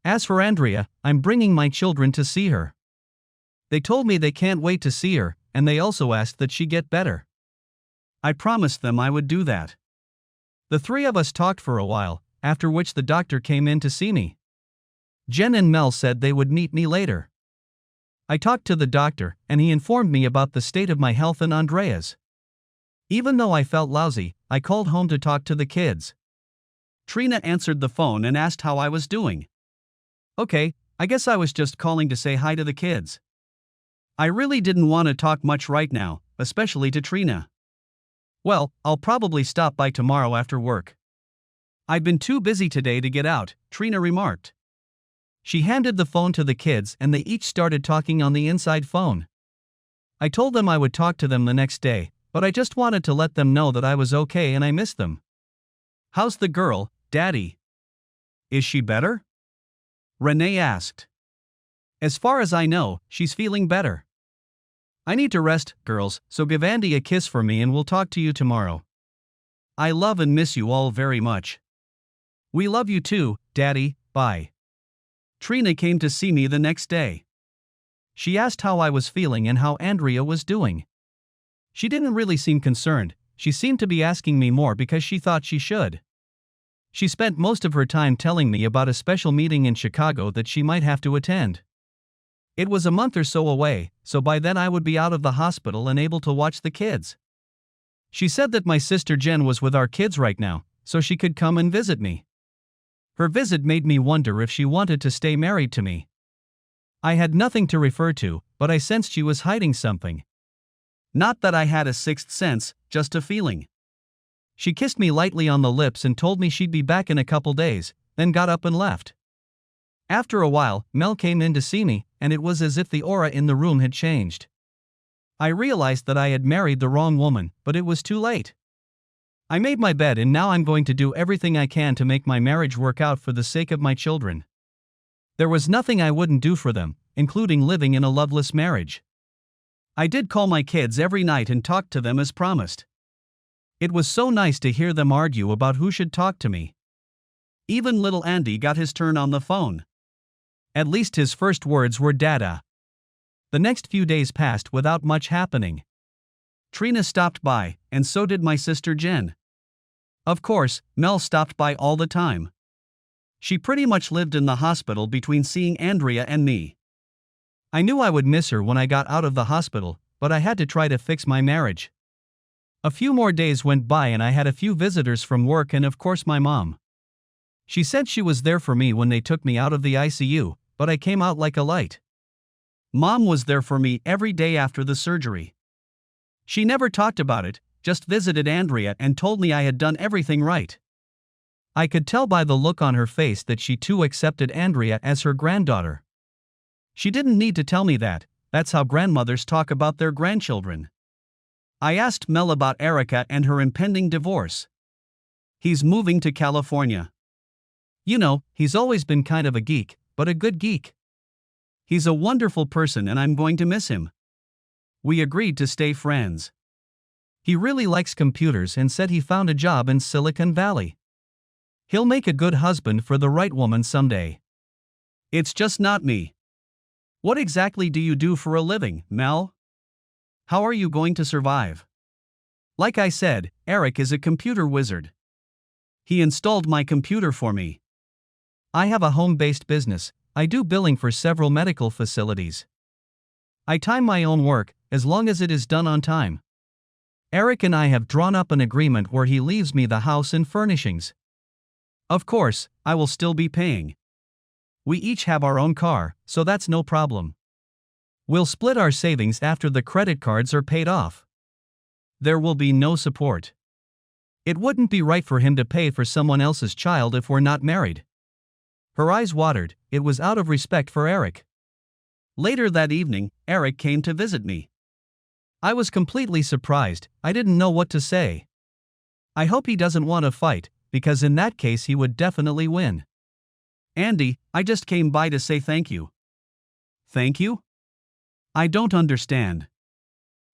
As for Andrea, I'm bringing my children to see her. They told me they can't wait to see her, and they also asked that she get better. I promised them I would do that. The three of us talked for a while, after which the doctor came in to see me. Jen and Mel said they would meet me later. I talked to the doctor, and he informed me about the state of my health and Andrea's. Even though I felt lousy, I called home to talk to the kids. Trina answered the phone and asked how I was doing. Okay, I guess I was just calling to say hi to the kids. I really didn't want to talk much right now, especially to Trina. Well, I'll probably stop by tomorrow after work. I've been too busy today to get out, Trina remarked. She handed the phone to the kids and they each started talking on the inside phone. I told them I would talk to them the next day, but I just wanted to let them know that I was okay and I missed them. How's the girl, Daddy? Is she better? Renee asked. As far as I know, she's feeling better. I need to rest, girls, so give Andy a kiss for me and we'll talk to you tomorrow. I love and miss you all very much. We love you too, Daddy, bye. Trina came to see me the next day. She asked how I was feeling and how Andrea was doing. She didn't really seem concerned, she seemed to be asking me more because she thought she should. She spent most of her time telling me about a special meeting in Chicago that she might have to attend. It was a month or so away, so by then I would be out of the hospital and able to watch the kids. She said that my sister Jen was with our kids right now, so she could come and visit me. Her visit made me wonder if she wanted to stay married to me. I had nothing to refer to, but I sensed she was hiding something. Not that I had a sixth sense, just a feeling. She kissed me lightly on the lips and told me she'd be back in a couple days, then got up and left. After a while, Mel came in to see me, and it was as if the aura in the room had changed. I realized that I had married the wrong woman, but it was too late. I made my bed and now I'm going to do everything I can to make my marriage work out for the sake of my children. There was nothing I wouldn't do for them, including living in a loveless marriage. I did call my kids every night and talked to them as promised. It was so nice to hear them argue about who should talk to me. Even little Andy got his turn on the phone. At least his first words were "Dada." The next few days passed without much happening. Trina stopped by, and so did my sister Jen. Of course, Mel stopped by all the time. She pretty much lived in the hospital between seeing Andrea and me. I knew I would miss her when I got out of the hospital, but I had to try to fix my marriage. A few more days went by and I had a few visitors from work and of course my mom. She said she was there for me when they took me out of the ICU, but I came out like a light. Mom was there for me every day after the surgery. She never talked about it, just visited Andrea and told me I had done everything right. I could tell by the look on her face that she too accepted Andrea as her granddaughter. She didn't need to tell me that, that's how grandmothers talk about their grandchildren. I asked Mel about Erica and her impending divorce. He's moving to California. You know, he's always been kind of a geek, but a good geek. He's a wonderful person and I'm going to miss him. We agreed to stay friends. He really likes computers and said he found a job in Silicon Valley. He'll make a good husband for the right woman someday. It's just not me. What exactly do you do for a living, Mel? How are you going to survive? Like I said, Eric is a computer wizard. He installed my computer for me. I have a home-based business. I do billing for several medical facilities. I time my own work, as long as it is done on time. Eric and I have drawn up an agreement where he leaves me the house and furnishings. Of course, I will still be paying. We each have our own car, so that's no problem. We'll split our savings after the credit cards are paid off. There will be no support. It wouldn't be right for him to pay for someone else's child if we're not married. Her eyes watered, it was out of respect for Eric. Later that evening, Eric came to visit me. I was completely surprised, I didn't know what to say. I hope he doesn't want to fight, because in that case he would definitely win. Andy, I just came by to say thank you. Thank you? I don't understand.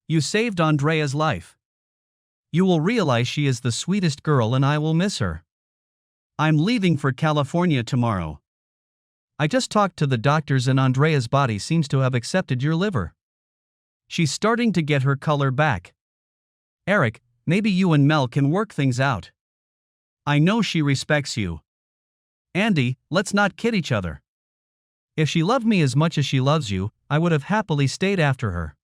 You saved Andrea's life. You will realize she is the sweetest girl and I will miss her. I'm leaving for California tomorrow. I just talked to the doctors and Andrea's body seems to have accepted your liver. She's starting to get her color back. Eric, maybe you and Mel can work things out. I know she respects you. Andy, let's not kid each other. If she loved me as much as she loves you, I would have happily stayed after her.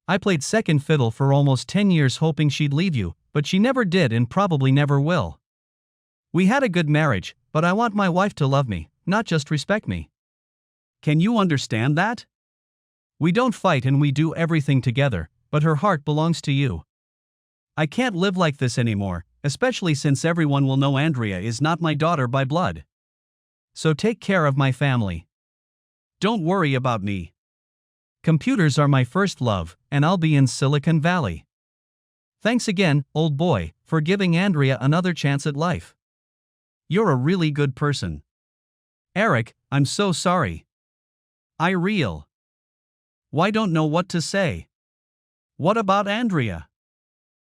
I played second fiddle for almost 10 years hoping she'd leave you, but she never did and probably never will. We had a good marriage, but I want my wife to love me, not just respect me. Can you understand that? We don't fight and we do everything together, but her heart belongs to you. I can't live like this anymore, especially since everyone will know Andrea is not my daughter by blood. So take care of my family. Don't worry about me. Computers are my first love, and I'll be in Silicon Valley. Thanks again, old boy, for giving Andrea another chance at life. You're a really good person. Eric, I'm so sorry. Why don't know what to say. What about Andrea?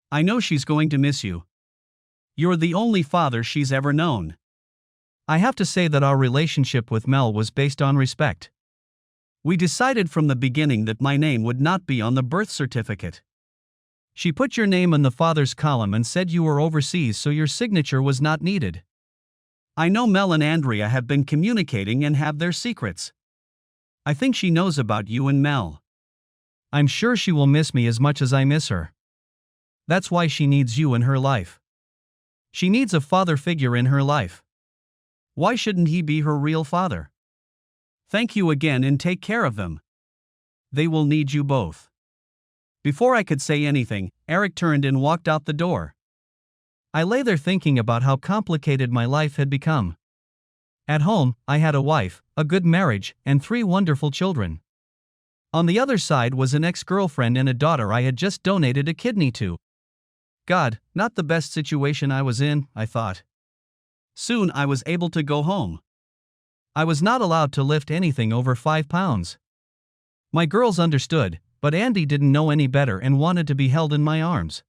I know she's going to miss you. You're the only father she's ever known. I have to say that our relationship with Mel was based on respect. We decided from the beginning that my name would not be on the birth certificate. She put your name in the father's column and said you were overseas so your signature was not needed. I know Mel and Andrea have been communicating and have their secrets. I think she knows about you and Mel. I'm sure she will miss me as much as I miss her. That's why she needs you in her life. She needs a father figure in her life. Why shouldn't he be her real father? Thank you again and take care of them. They will need you both. Before I could say anything, Eric turned and walked out the door. I lay there thinking about how complicated my life had become. At home, I had a wife, a good marriage, and 3 wonderful children. On the other side was an ex-girlfriend and a daughter I had just donated a kidney to. God, not the best situation I was in, I thought. Soon I was able to go home. I was not allowed to lift anything over 5 pounds. My girls understood, but Andy didn't know any better and wanted to be held in my arms.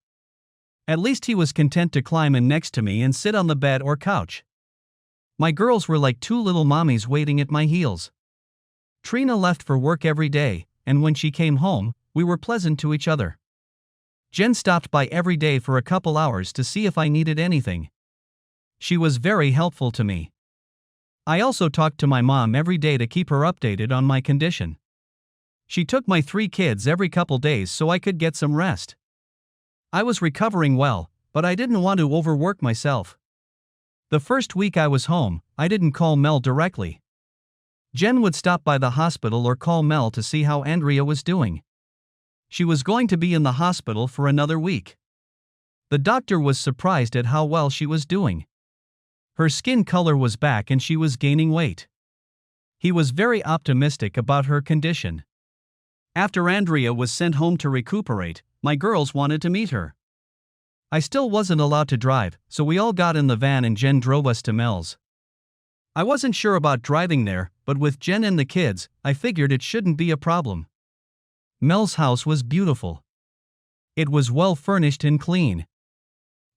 At least he was content to climb in next to me and sit on the bed or couch. My girls were like 2 little mommies waiting at my heels. Trina left for work every day, and when she came home, we were pleasant to each other. Jen stopped by every day for a couple hours to see if I needed anything. She was very helpful to me. I also talked to my mom every day to keep her updated on my condition. She took my 3 kids every couple days so I could get some rest. I was recovering well, but I didn't want to overwork myself. The first week I was home, I didn't call Mel directly. Jen would stop by the hospital or call Mel to see how Andrea was doing. She was going to be in the hospital for another week. The doctor was surprised at how well she was doing. Her skin color was back and she was gaining weight. He was very optimistic about her condition. After Andrea was sent home to recuperate, my girls wanted to meet her. I still wasn't allowed to drive, so we all got in the van and Jen drove us to Mel's. I wasn't sure about driving there, but with Jen and the kids, I figured it shouldn't be a problem. Mel's house was beautiful. It was well furnished and clean.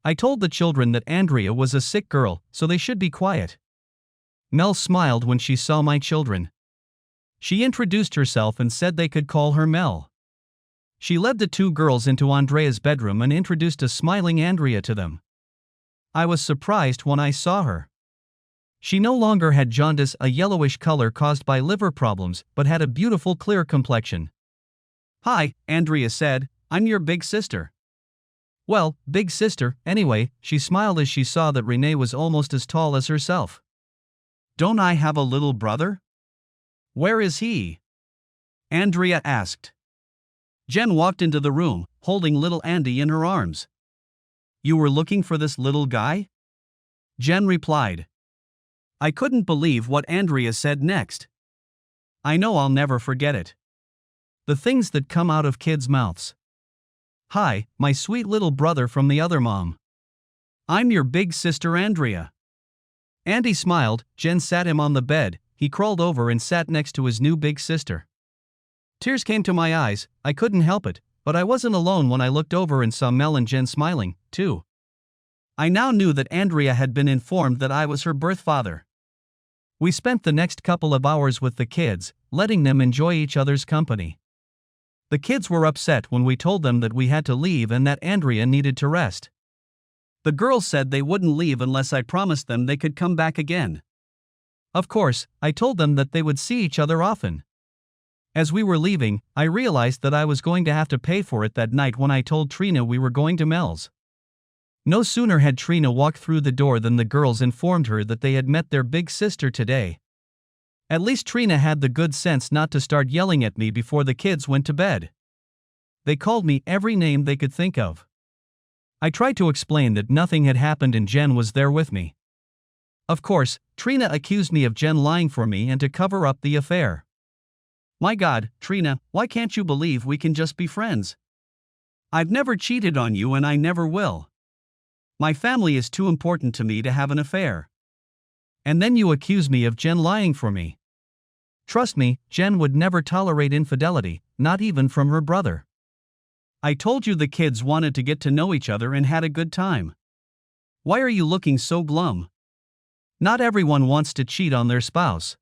I told the children that Andrea was a sick girl, so they should be quiet. Mel smiled when she saw my children. She introduced herself and said they could call her Mel. She led the 2 girls into Andrea's bedroom and introduced a smiling Andrea to them. I was surprised when I saw her. She no longer had jaundice, a yellowish color caused by liver problems, but had a beautiful clear complexion. "Hi," Andrea said, "I'm your big sister." "Well, big sister, anyway," she smiled as she saw that Renee was almost as tall as herself. "Don't I have a little brother?" "Where is he?" Andrea asked. Jen walked into the room, holding little Andy in her arms. "You were looking for this little guy?" Jen replied. I couldn't believe what Andrea said next. I know I'll never forget it. The things that come out of kids' mouths. "Hi, my sweet little brother from the other mom. I'm your big sister Andrea." Andy smiled. Jen sat him on the bed. He crawled over and sat next to his new big sister. Tears came to my eyes. I couldn't help it, but I wasn't alone when I looked over and saw Mel and Jen smiling, too. I now knew that Andrea had been informed that I was her birth father. We spent the next couple of hours with the kids, letting them enjoy each other's company. The kids were upset when we told them that we had to leave and that Andrea needed to rest. The girls said they wouldn't leave unless I promised them they could come back again. Of course, I told them that they would see each other often. As we were leaving, I realized that I was going to have to pay for it that night when I told Trina we were going to Mel's. No sooner had Trina walked through the door than the girls informed her that they had met their big sister today. At least Trina had the good sense not to start yelling at me before the kids went to bed. They called me every name they could think of. I tried to explain that nothing had happened and Jen was there with me. Of course, Trina accused me of Jen lying for me and to cover up the affair. My God, Trina, why can't you believe we can just be friends? I've never cheated on you and I never will. My family is too important to me to have an affair. And then you accuse me of Jen lying for me. Trust me, Jen would never tolerate infidelity, not even from her brother. I told you the kids wanted to get to know each other and had a good time. Why are you looking so glum? Not everyone wants to cheat on their spouse.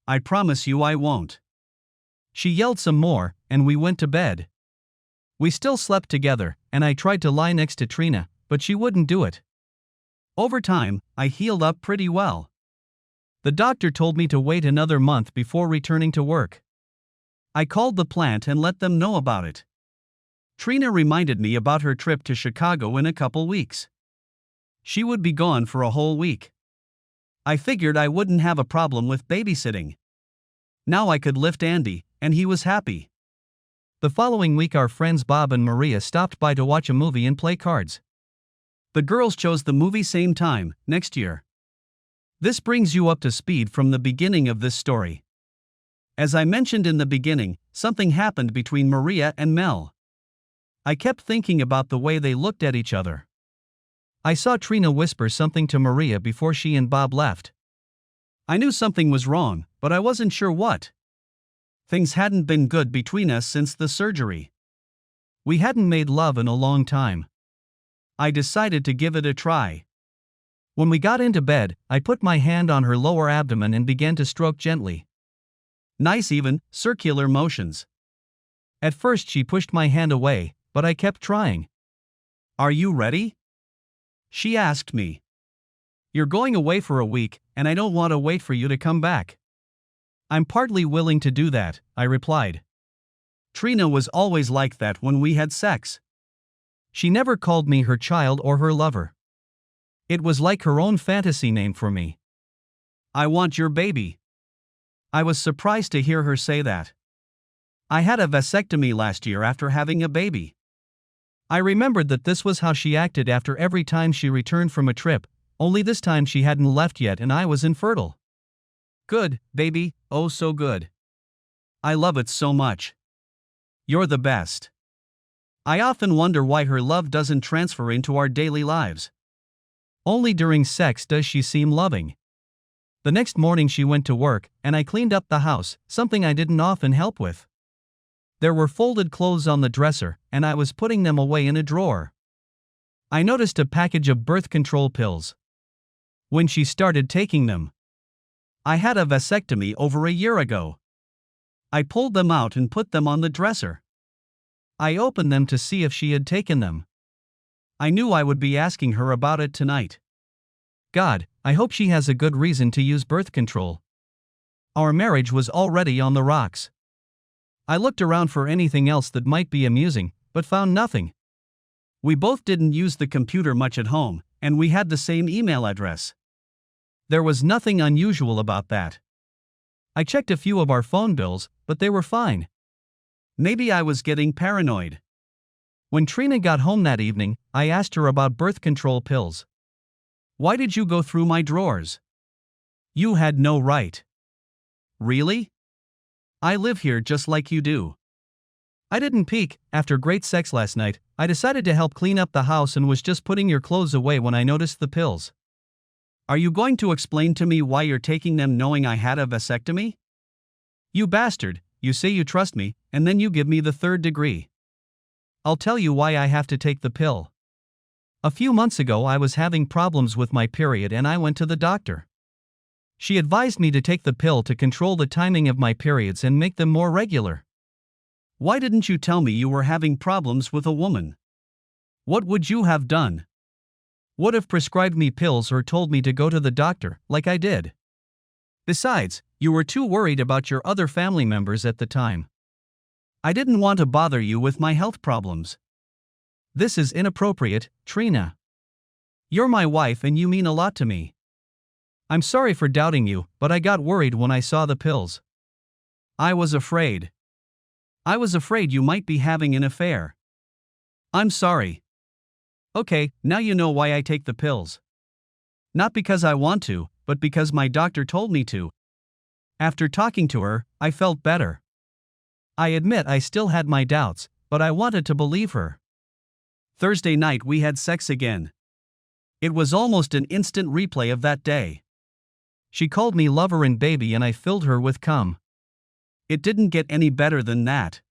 I promise you I won't. She yelled some more, and we went to bed. We still slept together, and I tried to lie next to Trina, but she wouldn't do it. Over time, I healed up pretty well. The doctor told me to wait another month before returning to work. I called the plant and let them know about it. Trina reminded me about her trip to Chicago in a couple weeks. She would be gone for a whole week. I figured I wouldn't have a problem with babysitting. Now I could lift Andy, and he was happy. The following week our friends Bob and Maria stopped by to watch a movie and play cards. The girls chose the movie same time, next year. This brings you up to speed from the beginning of this story. As I mentioned in the beginning, something happened between Maria and Mel. I kept thinking about the way they looked at each other. I saw Trina whisper something to Maria before she and Bob left. I knew something was wrong, but I wasn't sure what. Things hadn't been good between us since the surgery. We hadn't made love in a long time. I decided to give it a try. When we got into bed, I put my hand on her lower abdomen and began to stroke gently. Nice even, circular motions. At first she pushed my hand away, but I kept trying. Are you ready? She asked me. You're going away for a week, and I don't want to wait for you to come back. I'm partly willing to do that, I replied. Trina was always like that when we had sex. She never called me her child or her lover. It was like her own fantasy name for me. I want your baby. I was surprised to hear her say that. I had a vasectomy last year after having a baby. I remembered that this was how she acted after every time she returned from a trip, only this time she hadn't left yet and I was infertile. Good, baby, oh so good. I love it so much. You're the best. I often wonder why her love doesn't transfer into our daily lives. Only during sex does she seem loving. The next morning she went to work, and I cleaned up the house, something I didn't often help with. There were folded clothes on the dresser, and I was putting them away in a drawer. I noticed a package of birth control pills. When she started taking them. I had a vasectomy over a year ago. I pulled them out and put them on the dresser. I opened them to see if she had taken them. I knew I would be asking her about it tonight. God, I hope she has a good reason to use birth control. Our marriage was already on the rocks. I looked around for anything else that might be amusing, but found nothing. We both didn't use the computer much at home, and we had the same email address. There was nothing unusual about that. I checked a few of our phone bills, but they were fine. Maybe I was getting paranoid. When Trina got home that evening, I asked her about birth control pills. Why did you go through my drawers? You had no right. Really? I live here just like you do. I didn't peek. After great sex last night, I decided to help clean up the house and was just putting your clothes away when I noticed the pills. Are you going to explain to me why you're taking them knowing I had a vasectomy? You bastard, you say you trust me, and then you give me the 3rd degree. I'll tell you why I have to take the pill. A few months ago I was having problems with my period and I went to the doctor. She advised me to take the pill to control the timing of my periods and make them more regular. Why didn't you tell me you were having problems with a woman? What would you have done? Would have prescribed me pills or told me to go to the doctor, like I did. Besides, you were too worried about your other family members at the time. I didn't want to bother you with my health problems. This is inappropriate, Trina. You're my wife and you mean a lot to me. I'm sorry for doubting you, but I got worried when I saw the pills. I was afraid. I was afraid you might be having an affair. I'm sorry. Okay, now you know why I take the pills. Not because I want to, but because my doctor told me to. After talking to her, I felt better. I admit I still had my doubts, but I wanted to believe her. Thursday night we had sex again. It was almost an instant replay of that day. She called me lover and baby and I filled her with cum. It didn't get any better than that.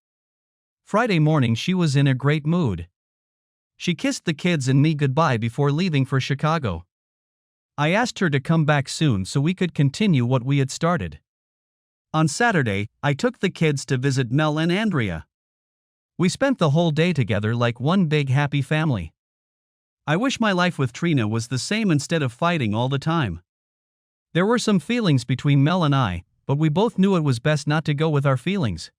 Friday morning she was in a great mood. She kissed the kids and me goodbye before leaving for Chicago. I asked her to come back soon so we could continue what we had started. On Saturday, I took the kids to visit Mel and Andrea. We spent the whole day together like one big happy family. I wish my life with Trina was the same instead of fighting all the time. There were some feelings between Mel and I, but we both knew it was best not to go with our feelings.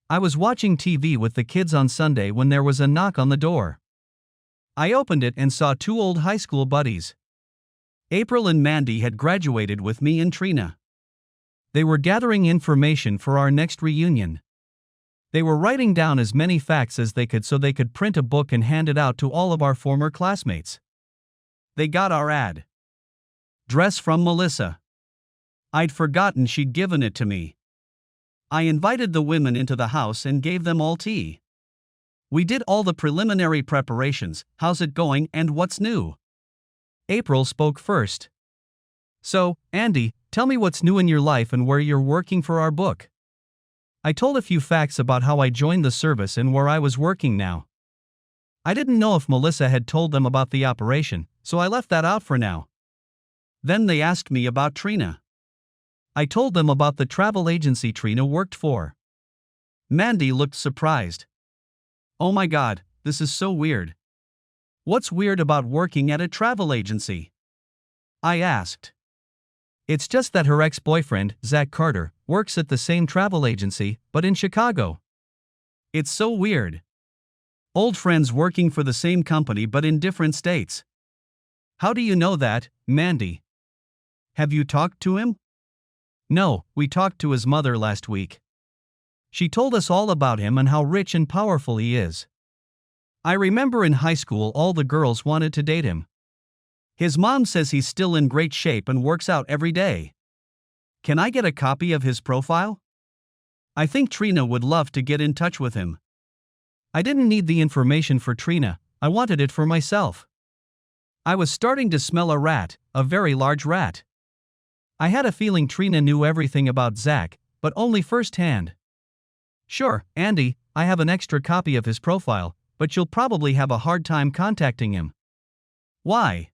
I was watching TV with the kids on Sunday when there was a knock on the door. I opened it and saw 2 old high school buddies. April and Mandy had graduated with me and Trina. They were gathering information for our next reunion. They were writing down as many facts as they could so they could print a book and hand it out to all of our former classmates. They got our ad. Dress from Melissa. I'd forgotten she'd given it to me. I invited the women into the house and gave them all tea. We did all the preliminary preparations. How's it going and what's new? April spoke first. So, Andy, tell me what's new in your life and where you're working for our book. I told a few facts about how I joined the service and where I was working now. I didn't know if Melissa had told them about the operation, so I left that out for now. Then they asked me about Trina. I told them about the travel agency Trina worked for. Mandy looked surprised. Oh my god, this is so weird. What's weird about working at a travel agency? I asked. It's just that her ex-boyfriend, Zach Carter, works at the same travel agency, but in Chicago. It's so weird. Old friends working for the same company but in different states. How do you know that, Mandy? Have you talked to him? No, we talked to his mother last week. She told us all about him and how rich and powerful he is. I remember in high school all the girls wanted to date him. His mom says he's still in great shape and works out every day. Can I get a copy of his profile? I think Trina would love to get in touch with him. I didn't need the information for Trina, I wanted it for myself. I was starting to smell a rat, a very large rat. I had a feeling Trina knew everything about Zach, but only firsthand. Sure, Andy, I have an extra copy of his profile, but you'll probably have a hard time contacting him. Why?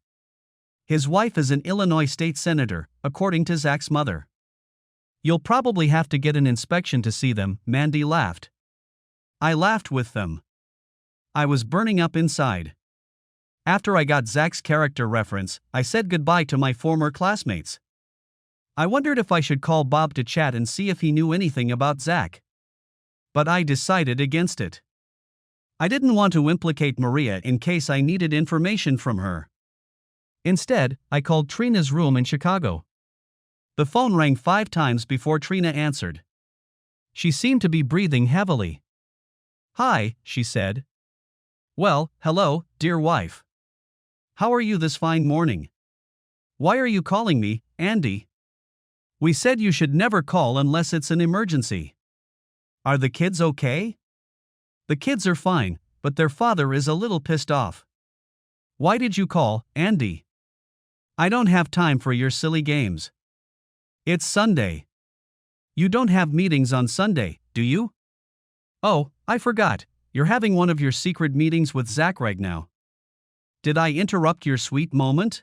His wife is an Illinois state senator, according to Zach's mother. You'll probably have to get an inspection to see them, Mandy laughed. I laughed with them. I was burning up inside. After I got Zach's character reference, I said goodbye to my former classmates. I wondered if I should call Bob to chat and see if he knew anything about Zach. But I decided against it. I didn't want to implicate Maria in case I needed information from her. Instead, I called Trina's room in Chicago. The phone rang 5 times before Trina answered. She seemed to be breathing heavily. Hi, she said. Well, hello, dear wife. How are you this fine morning? Why are you calling me, Andy? We said you should never call unless it's an emergency. Are the kids okay? The kids are fine, but their father is a little pissed off. Why did you call, Andy? I don't have time for your silly games. It's Sunday. You don't have meetings on Sunday, do you? Oh, I forgot, you're having one of your secret meetings with Zach right now. Did I interrupt your sweet moment?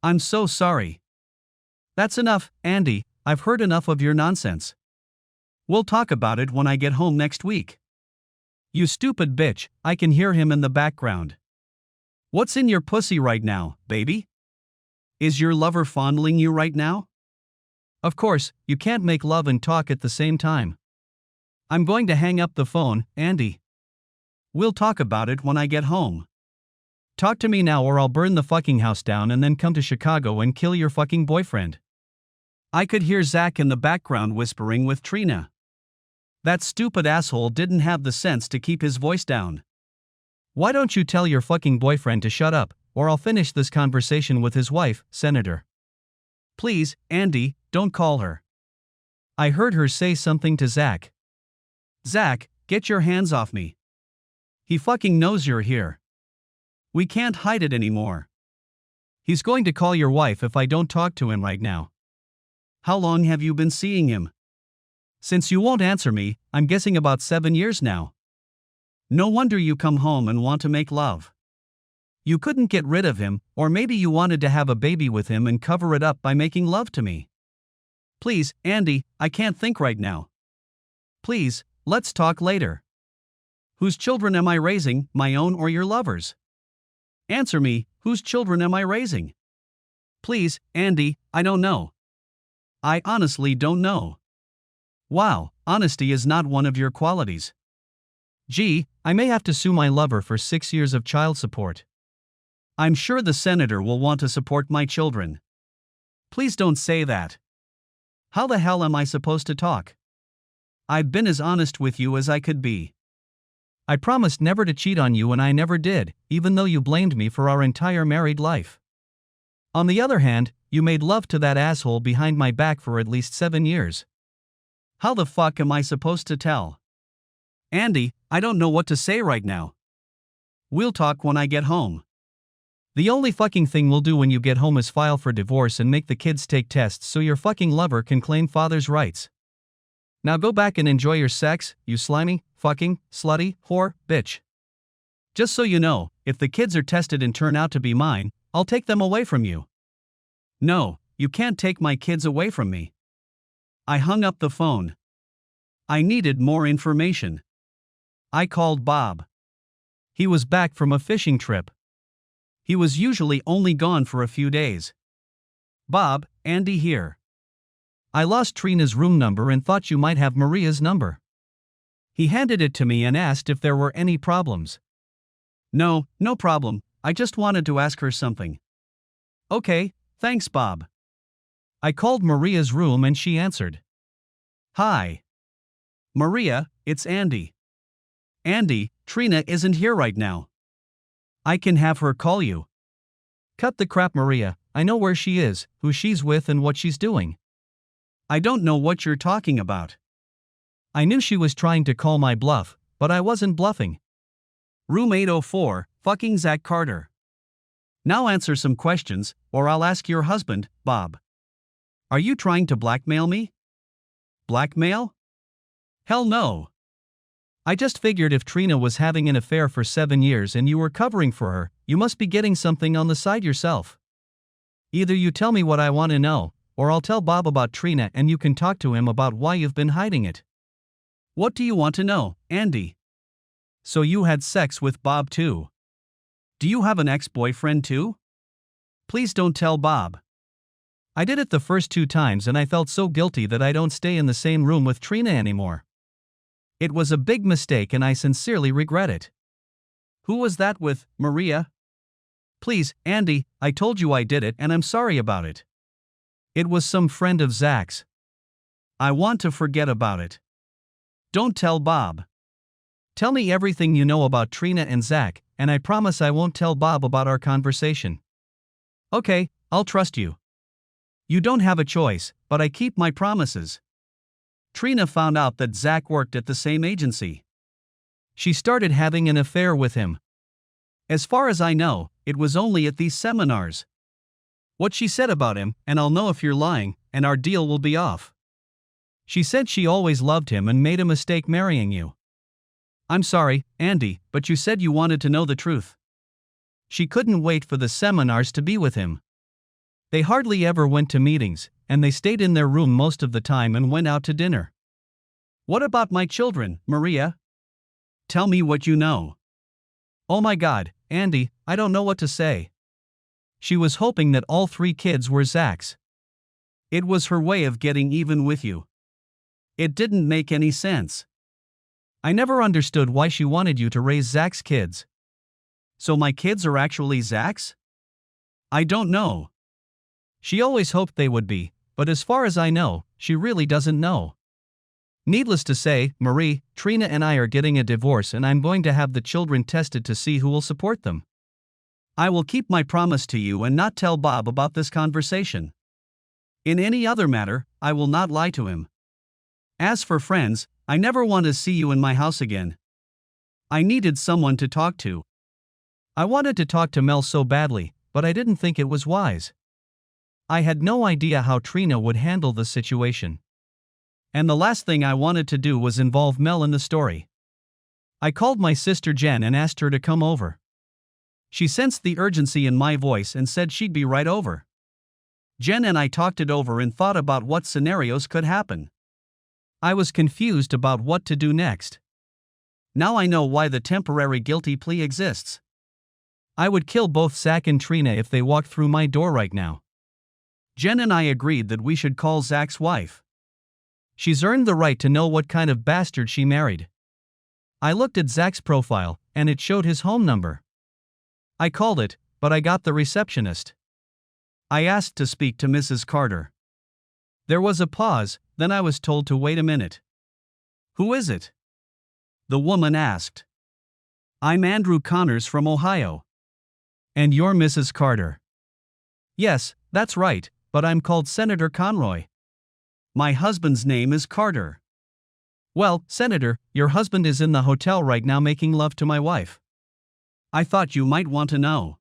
I'm so sorry. That's enough, Andy, I've heard enough of your nonsense. We'll talk about it when I get home next week. You stupid bitch, I can hear him in the background. What's in your pussy right now, baby? Is your lover fondling you right now? Of course, you can't make love and talk at the same time. I'm going to hang up the phone, Andy. We'll talk about it when I get home. Talk to me now or I'll burn the fucking house down and then come to Chicago and kill your fucking boyfriend. I could hear Zach in the background whispering with Trina. That stupid asshole didn't have the sense to keep his voice down. Why don't you tell your fucking boyfriend to shut up, or I'll finish this conversation with his wife, Senator. Please, Andy, don't call her. I heard her say something to Zach. Zach, get your hands off me. He fucking knows you're here. We can't hide it anymore. He's going to call your wife if I don't talk to him right now. How long have you been seeing him? Since you won't answer me, I'm guessing about 7 years now. No wonder you come home and want to make love. You couldn't get rid of him, or maybe you wanted to have a baby with him and cover it up by making love to me. Please, Andy, I can't think right now. Please, let's talk later. Whose children am I raising, my own or your lover's? Answer me, whose children am I raising? Please, Andy, I don't know. I honestly don't know. Wow, honesty is not one of your qualities. Gee, I may have to sue my lover for 6 years of child support. I'm sure the senator will want to support my children. Please don't say that. How the hell am I supposed to talk? I've been as honest with you as I could be. I promised never to cheat on you and I never did, even though you blamed me for our entire married life. On the other hand, you made love to that asshole behind my back for at least 7 years. How the fuck am I supposed to tell? Andy, I don't know what to say right now. We'll talk when I get home. The only fucking thing we'll do when you get home is file for divorce and make the kids take tests so your fucking lover can claim father's rights. Now go back and enjoy your sex, you slimy, fucking, slutty, whore, bitch. Just so you know, if the kids are tested and turn out to be mine, I'll take them away from you. No, you can't take my kids away from me. I hung up the phone. I needed more information. I called Bob. He was back from a fishing trip. He was usually only gone for a few days. Bob, Andy here. I lost Trina's room number and thought you might have Maria's number. He handed it to me and asked if there were any problems. No problem, I just wanted to ask her something. Okay, thanks Bob. I called Maria's room and she answered. Hi. Maria, it's Andy. Andy, Trina isn't here right now. I can have her call you. Cut the crap, Maria, I know where she is, who she's with and what she's doing. I don't know what you're talking about. I knew she was trying to call my bluff, but I wasn't bluffing. Room 804, fucking Zach Carter. Now answer some questions, or I'll ask your husband, Bob. Are you trying to blackmail me? Blackmail? Hell no. I just figured if Trina was having an affair for 7 years and you were covering for her, you must be getting something on the side yourself. Either you tell me what I want to know, or I'll tell Bob about Trina and you can talk to him about why you've been hiding it. What do you want to know, Andy? So you had sex with Bob too? Do you have an ex-boyfriend too? Please don't tell Bob. I did it the first 2 times and I felt so guilty that I don't stay in the same room with Trina anymore. It was a big mistake and I sincerely regret it. Who was that with, Maria? Please, Andy, I told you I did it and I'm sorry about it. It was some friend of Zach's. I want to forget about it. Don't tell Bob. Tell me everything you know about Trina and Zach, and I promise I won't tell Bob about our conversation. Okay, I'll trust you. You don't have a choice, but I keep my promises. Trina found out that Zach worked at the same agency. She started having an affair with him. As far as I know, it was only at these seminars. What she said about him, and I'll know if you're lying, and our deal will be off. She said she always loved him and made a mistake marrying you. I'm sorry, Andy, but you said you wanted to know the truth. She couldn't wait for the seminars to be with him. They hardly ever went to meetings, and they stayed in their room most of the time and went out to dinner. What about my children, Maria? Tell me what you know. Oh my God, Andy, I don't know what to say. She was hoping that all 3 kids were Zach's. It was her way of getting even with you. It didn't make any sense. I never understood why she wanted you to raise Zach's kids. So my kids are actually Zach's? I don't know. She always hoped they would be, but as far as I know, she really doesn't know. Needless to say, Marie, Trina and I are getting a divorce and I'm going to have the children tested to see who will support them. I will keep my promise to you and not tell Bob about this conversation. In any other matter, I will not lie to him. As for friends, I never want to see you in my house again. I needed someone to talk to. I wanted to talk to Mel so badly, but I didn't think it was wise. I had no idea how Trina would handle the situation. And the last thing I wanted to do was involve Mel in the story. I called my sister Jen and asked her to come over. She sensed the urgency in my voice and said she'd be right over. Jen and I talked it over and thought about what scenarios could happen. I was confused about what to do next. Now I know why the temporary guilty plea exists. I would kill both Zach and Trina if they walked through my door right now. Jen and I agreed that we should call Zach's wife. She's earned the right to know what kind of bastard she married. I looked at Zach's profile, and it showed his home number. I called it, but I got the receptionist. I asked to speak to Mrs. Carter. There was a pause, then I was told to wait a minute. Who is it? The woman asked. I'm Andrew Connors from Ohio. And you're Mrs. Carter? Yes, that's right, but I'm called Senator Conroy. My husband's name is Carter. Well, Senator, your husband is in the hotel right now making love to my wife. I thought you might want to know.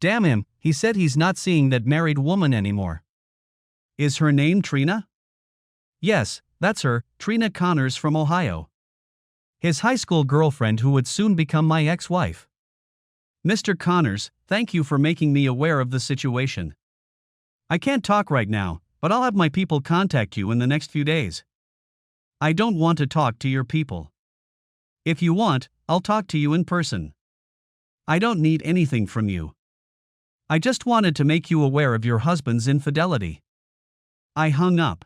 Damn him, he said he's not seeing that married woman anymore. Is her name Trina? Yes, that's her, Trina Connors from Ohio. His high school girlfriend who would soon become my ex-wife. Mr. Connors, thank you for making me aware of the situation. I can't talk right now, but I'll have my people contact you in the next few days. I don't want to talk to your people. If you want, I'll talk to you in person. I don't need anything from you. I just wanted to make you aware of your husband's infidelity. I hung up.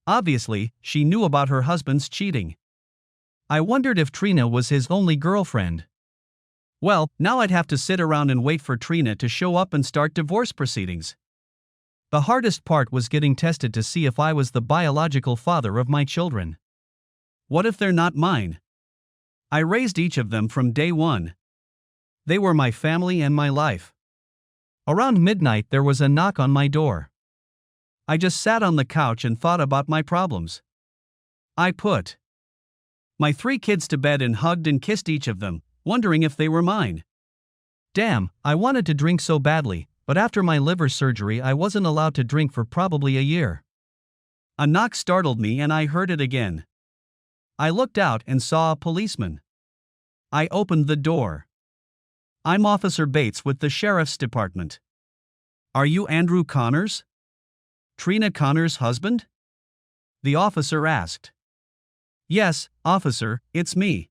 Obviously, she knew about her husband's cheating. I wondered if Trina was his only girlfriend. Well, now I'd have to sit around and wait for Trina to show up and start divorce proceedings. The hardest part was getting tested to see if I was the biological father of my children. What if they're not mine? I raised each of them from day one. They were my family and my life. Around midnight there was a knock on my door. I just sat on the couch and thought about my problems. I put my 3 kids to bed and hugged and kissed each of them, wondering if they were mine. Damn, I wanted to drink so badly, but after my liver surgery I wasn't allowed to drink for probably a year. A knock startled me and I heard it again. I looked out and saw a policeman. I opened the door. I'm Officer Bates with the Sheriff's Department. Are you Andrew Connors? Trina Connors' husband? The officer asked. Yes, officer, it's me.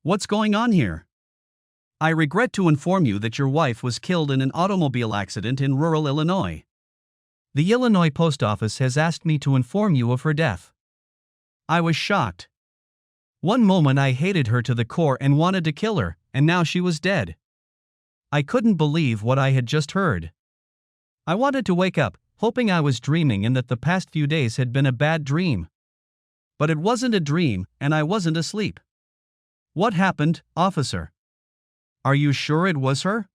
What's going on here? I regret to inform you that your wife was killed in an automobile accident in rural Illinois. The Illinois Post Office has asked me to inform you of her death. I was shocked. One moment I hated her to the core and wanted to kill her, and now she was dead. I couldn't believe what I had just heard. I wanted to wake up, hoping I was dreaming and that the past few days had been a bad dream. But it wasn't a dream, and I wasn't asleep. What happened, officer? Are you sure it was her?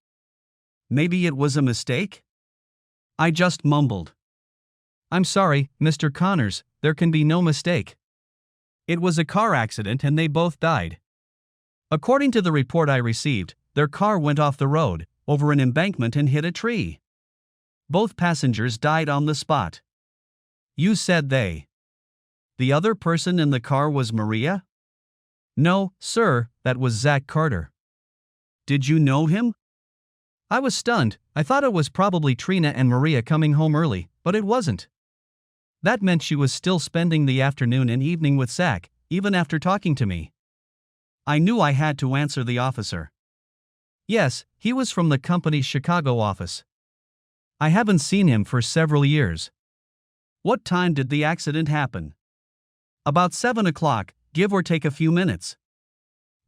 Maybe it was a mistake? I just mumbled. I'm sorry, Mr. Connors, there can be no mistake. It was a car accident and they both died. According to the report I received, their car went off the road, over an embankment and hit a tree. Both passengers died on the spot. You said they. The other person in the car was Maria? No, sir, that was Zach Carter. Did you know him? I was stunned. I thought it was probably Trina and Maria coming home early, but it wasn't. That meant she was still spending the afternoon and evening with Zach, even after talking to me. I knew I had to answer the officer. Yes, he was from the company's Chicago office. I haven't seen him for several years. What time did the accident happen? About 7 o'clock, give or take a few minutes.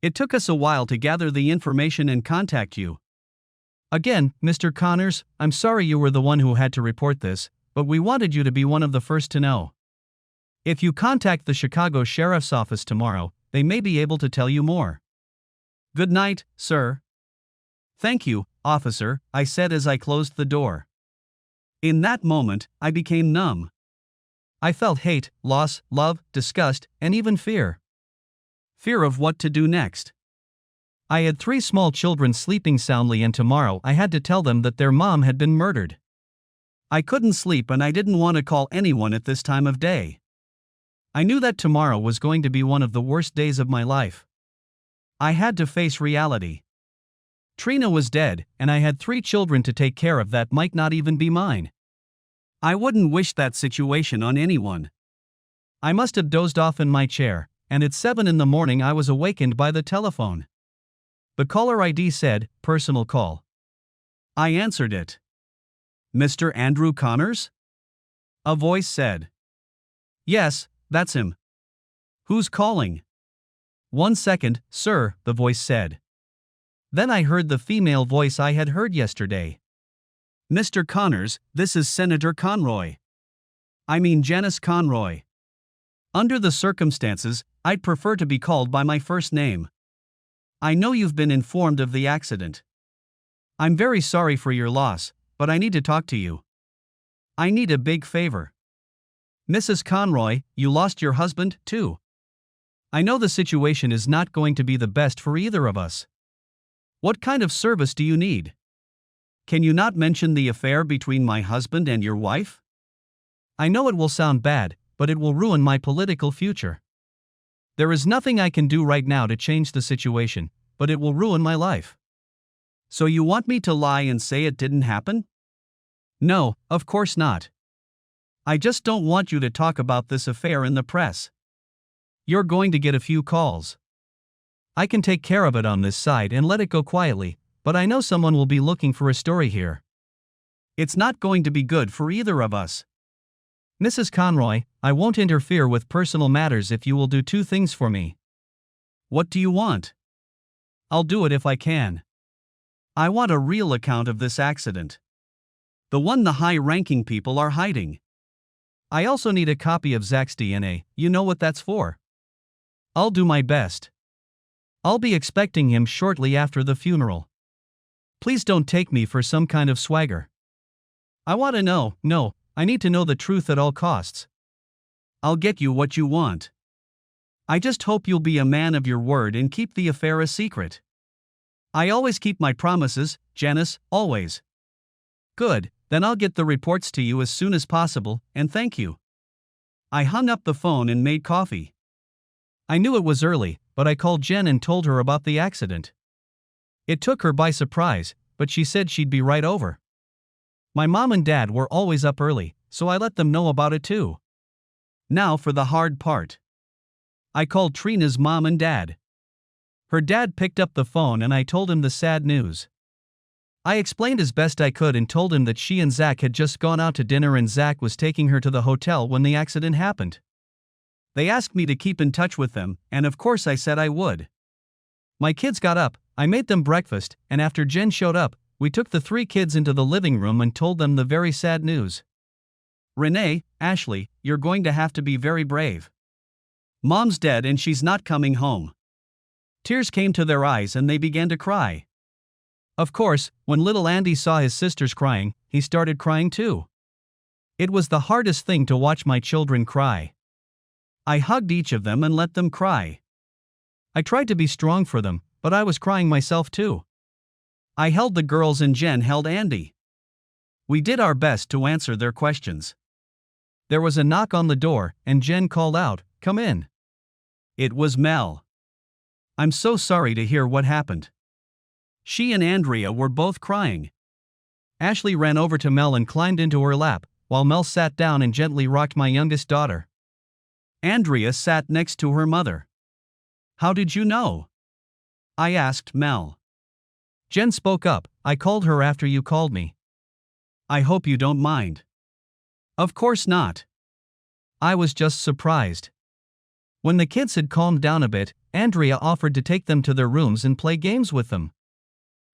It took us a while to gather the information and contact you. Again, Mr. Connors, I'm sorry you were the one who had to report this, but we wanted you to be one of the first to know. If you contact the Chicago Sheriff's Office tomorrow, they may be able to tell you more. Good night, sir. Thank you, officer, I said as I closed the door. In that moment, I became numb. I felt hate, loss, love, disgust, and even fear. Fear of what to do next. I had 3 small children sleeping soundly and tomorrow I had to tell them that their mom had been murdered. I couldn't sleep and I didn't want to call anyone at this time of day. I knew that tomorrow was going to be one of the worst days of my life. I had to face reality. Trina was dead, and I had 3 children to take care of that might not even be mine. I wouldn't wish that situation on anyone. I must have dozed off in my chair, and at 7 in the morning I was awakened by the telephone. The caller ID said, "Personal call." I answered it. Mr. Andrew Connors? A voice said. Yes, that's him. Who's calling? 1 second, sir, the voice said. Then I heard the female voice I had heard yesterday. Mr. Connors, this is Senator Conroy. I mean Janice Conroy. Under the circumstances, I'd prefer to be called by my first name. I know you've been informed of the accident. I'm very sorry for your loss, but I need to talk to you. I need a big favor. Mrs. Conroy, you lost your husband, too. I know the situation is not going to be the best for either of us. What kind of service do you need? Can you not mention the affair between my husband and your wife? I know it will sound bad, but it will ruin my political future. There is nothing I can do right now to change the situation, but it will ruin my life. So you want me to lie and say it didn't happen? No, of course not. I just don't want you to talk about this affair in the press. You're going to get a few calls. I can take care of it on this side and let it go quietly, but I know someone will be looking for a story here. It's not going to be good for either of us. Mrs. Conroy, I won't interfere with personal matters if you will do two things for me. What do you want? I'll do it if I can. I want a real account of this accident. The one the high-ranking people are hiding. I also need a copy of Zach's DNA, you know what that's for. I'll do my best. I'll be expecting him shortly after the funeral. Please don't take me for some kind of swagger. I want to know, no, I need to know the truth at all costs. I'll get you what you want. I just hope you'll be a man of your word and keep the affair a secret. I always keep my promises, Janice, always. Good, then I'll get the reports to you as soon as possible, and thank you. I hung up the phone and made coffee. I knew it was early, but I called Jen and told her about the accident. It took her by surprise, but she said she'd be right over. My mom and dad were always up early, so I let them know about it too. Now for the hard part. I called Trina's mom and dad. Her dad picked up the phone and I told him the sad news. I explained as best I could and told him that she and Zach had just gone out to dinner and Zach was taking her to the hotel when the accident happened. They asked me to keep in touch with them, and of course I said I would. My kids got up, I made them breakfast, and after Jen showed up, we took the 3 kids into the living room and told them the very sad news. Renee, Ashley, you're going to have to be very brave. Mom's dead and she's not coming home. Tears came to their eyes and they began to cry. Of course, when little Andy saw his sisters crying, he started crying too. It was the hardest thing to watch my children cry. I hugged each of them and let them cry. I tried to be strong for them, but I was crying myself too. I held the girls and Jen held Andy. We did our best to answer their questions. There was a knock on the door, and Jen called out, "Come in." It was Mel. I'm so sorry to hear what happened. She and Andrea were both crying. Ashley ran over to Mel and climbed into her lap, while Mel sat down and gently rocked my youngest daughter. Andrea sat next to her mother. How did you know? I asked Mel. Jen spoke up, I called her after you called me. I hope you don't mind. Of course not. I was just surprised. When the kids had calmed down a bit, Andrea offered to take them to their rooms and play games with them.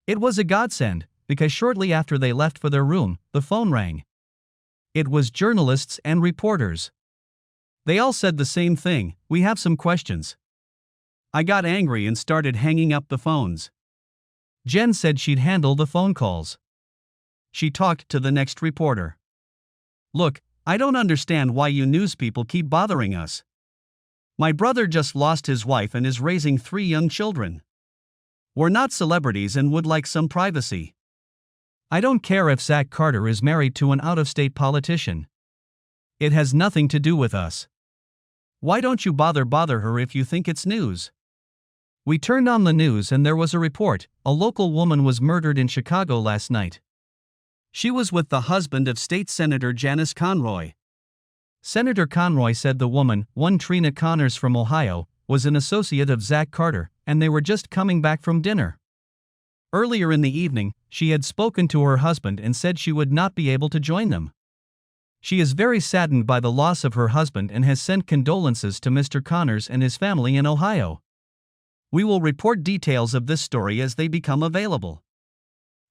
It was a godsend, because shortly after they left for their room, the phone rang. It was journalists and reporters. They all said the same thing, we have some questions. I got angry and started hanging up the phones. Jen said she'd handle the phone calls. She talked to the next reporter. Look, I don't understand why you news people keep bothering us. My brother just lost his wife and is raising 3 young children. We're not celebrities and would like some privacy. I don't care if Zach Carter is married to an out-of-state politician. It has nothing to do with us. Why don't you bother her if you think it's news? We turned on the news and there was a report, a local woman was murdered in Chicago last night. She was with the husband of State Senator Janice Conroy. Senator Conroy said the woman, one Trina Connors from Ohio, was an associate of Zach Carter, and they were just coming back from dinner. Earlier in the evening, she had spoken to her husband and said she would not be able to join them. She is very saddened by the loss of her husband and has sent condolences to Mr. Connors and his family in Ohio. We will report details of this story as they become available.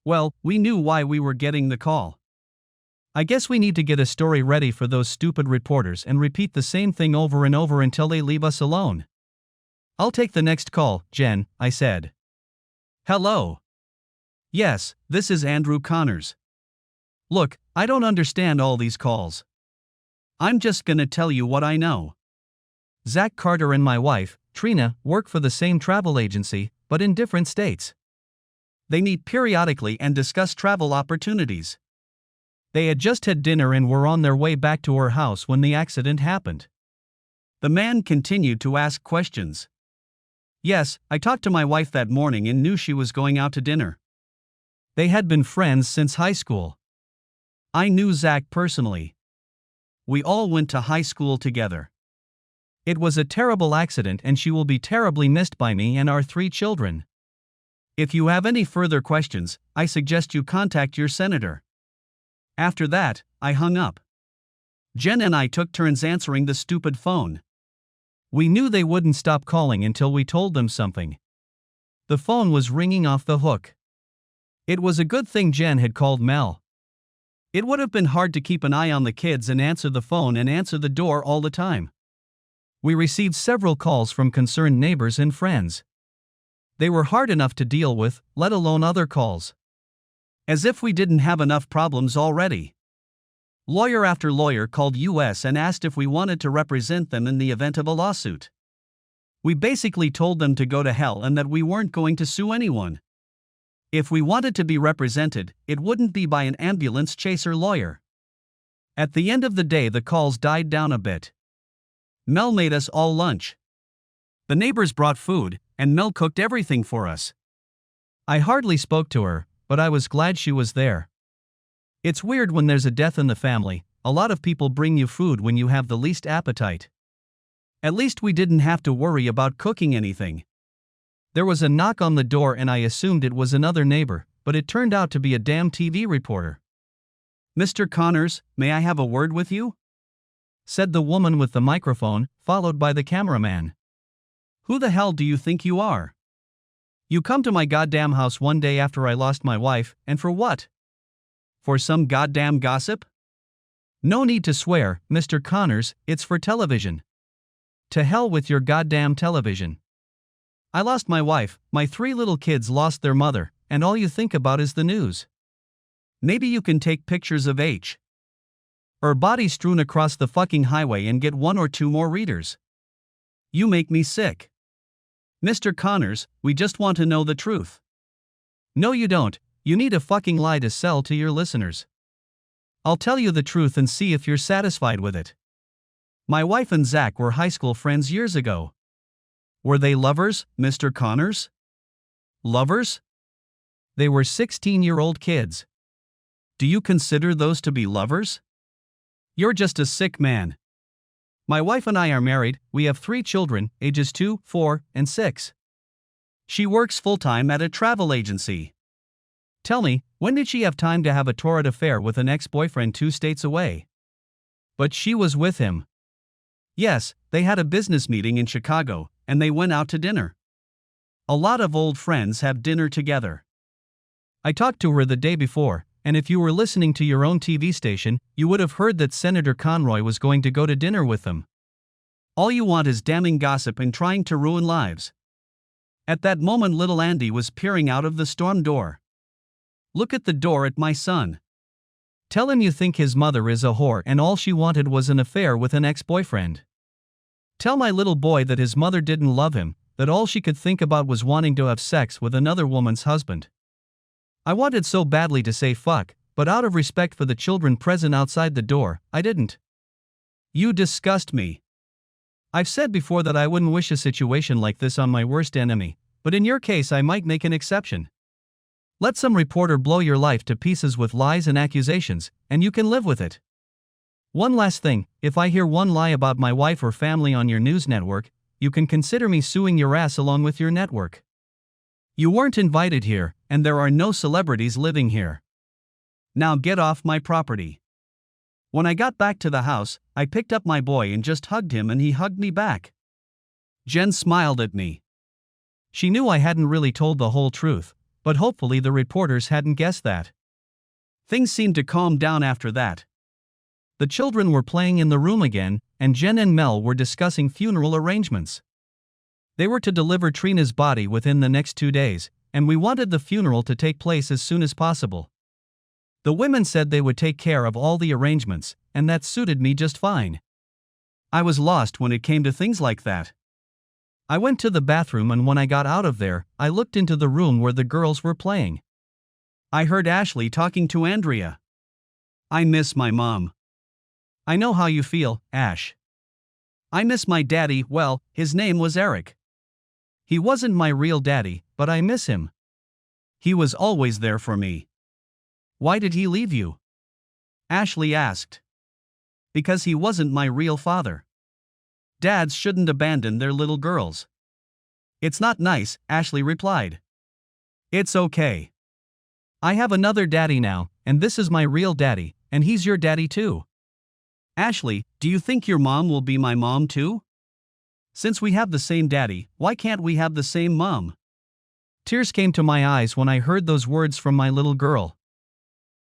Well, we knew why we were getting the call. I guess we need to get a story ready for those stupid reporters and repeat the same thing over and over until they leave us alone. I'll take the next call, Jen, I said. Hello. Yes, this is Andrew Connors. Look, I don't understand all these calls. I'm just gonna tell you what I know. Zach Carter and my wife, Trina, work for the same travel agency, but in different states. They meet periodically and discuss travel opportunities. They had just had dinner and were on their way back to her house when the accident happened. The man continued to ask questions. Yes, I talked to my wife that morning and knew she was going out to dinner. They had been friends since high school. I knew Zach personally. We all went to high school together. It was a terrible accident and she will be terribly missed by me and our 3 children. If you have any further questions, I suggest you contact your senator. After that, I hung up. Jen and I took turns answering the stupid phone. We knew they wouldn't stop calling until we told them something. The phone was ringing off the hook. It was a good thing Jen had called Mel. It would have been hard to keep an eye on the kids and answer the phone and answer the door all the time. We received several calls from concerned neighbors and friends. They were hard enough to deal with, let alone other calls. As if we didn't have enough problems already. Lawyer after lawyer called us and asked if we wanted to represent them in the event of a lawsuit. We basically told them to go to hell and that we weren't going to sue anyone. If we wanted to be represented, it wouldn't be by an ambulance chaser lawyer. At the end of the day, the calls died down a bit. Mel made us all lunch. The neighbors brought food, and Mel cooked everything for us. I hardly spoke to her, but I was glad she was there. It's weird when there's a death in the family, a lot of people bring you food when you have the least appetite. At least we didn't have to worry about cooking anything. There was a knock on the door and I assumed it was another neighbor, but it turned out to be a damn TV reporter. "Mr. Connors, may I have a word with you?" said the woman with the microphone, followed by the cameraman. "Who the hell do you think you are? You come to my goddamn house one day after I lost my wife, and for what? For some goddamn gossip?" "No need to swear, Mr. Connors, it's for television." "To hell with your goddamn television. I lost my wife, my 3 little kids lost their mother, and all you think about is the news. Maybe you can take pictures of her body strewn across the fucking highway and get 1 or 2 more readers. You make me sick. Mr. Connors, we just want to know the truth." "No you don't, you need a fucking lie to sell to your listeners. I'll tell you the truth and see if you're satisfied with it. My wife and Zach were high school friends years ago." "Were they lovers, Mr. Connors?" "Lovers? They were 16-year-old kids. Do you consider those to be lovers? You're just a sick man. My wife and I are married, we have 3 children, ages 2, 4, and 6. She works full-time at a travel agency. Tell me, when did she have time to have a torrid affair with an ex-boyfriend 2 states away?" "But she was with him." "Yes, they had a business meeting in Chicago, and they went out to dinner. A lot of old friends have dinner together. I talked to her the day before, and if you were listening to your own TV station, you would have heard that Senator Conroy was going to go to dinner with them. All you want is damning gossip and trying to ruin lives." At that moment little Andy was peering out of the storm door. "Look at the door at my son. Tell him you think his mother is a whore and all she wanted was an affair with an ex-boyfriend. Tell my little boy that his mother didn't love him, that all she could think about was wanting to have sex with another woman's husband." I wanted so badly to say fuck, but out of respect for the children present outside the door, I didn't. "You disgust me. I've said before that I wouldn't wish a situation like this on my worst enemy, but in your case I might make an exception. Let some reporter blow your life to pieces with lies and accusations, and you can live with it. One last thing, if I hear one lie about my wife or family on your news network, you can consider me suing your ass along with your network. You weren't invited here, and there are no celebrities living here. Now get off my property." When I got back to the house, I picked up my boy and just hugged him and he hugged me back. Jen smiled at me. She knew I hadn't really told the whole truth, but hopefully the reporters hadn't guessed that. Things seemed to calm down after that. The children were playing in the room again, and Jen and Mel were discussing funeral arrangements. They were to deliver Trina's body within the next 2 days, and we wanted the funeral to take place as soon as possible. The women said they would take care of all the arrangements, and that suited me just fine. I was lost when it came to things like that. I went to the bathroom, and when I got out of there, I looked into the room where the girls were playing. I heard Ashley talking to Andrea. I miss my mom. I know how you feel, Ash. I miss my daddy. Well, his name was Eric. He wasn't my real daddy, but I miss him. He was always there for me. Why did he leave you? Ashley asked. Because he wasn't my real father. Dads shouldn't abandon their little girls. It's not nice, Ashley replied. It's okay. I have another daddy now, and this is my real daddy, and he's your daddy too. Ashley, do you think your mom will be my mom too? Since we have the same daddy, why can't we have the same mom? Tears came to my eyes when I heard those words from my little girl.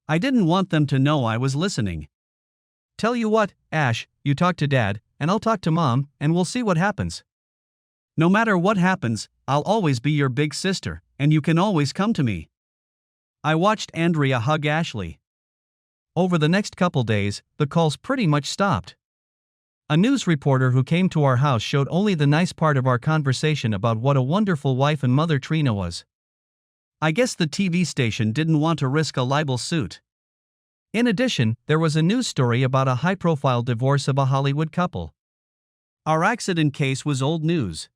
I didn't want them to know I was listening. Tell you what, Ash, you talk to Dad, and I'll talk to Mom, and we'll see what happens. No matter what happens, I'll always be your big sister, and you can always come to me. I watched Andrea hug Ashley. Over the next couple days, the calls pretty much stopped. A news reporter who came to our house showed only the nice part of our conversation about what a wonderful wife and mother Trina was. I guess the TV station didn't want to risk a libel suit. In addition, there was a news story about a high-profile divorce of a Hollywood couple. Our accident case was old news.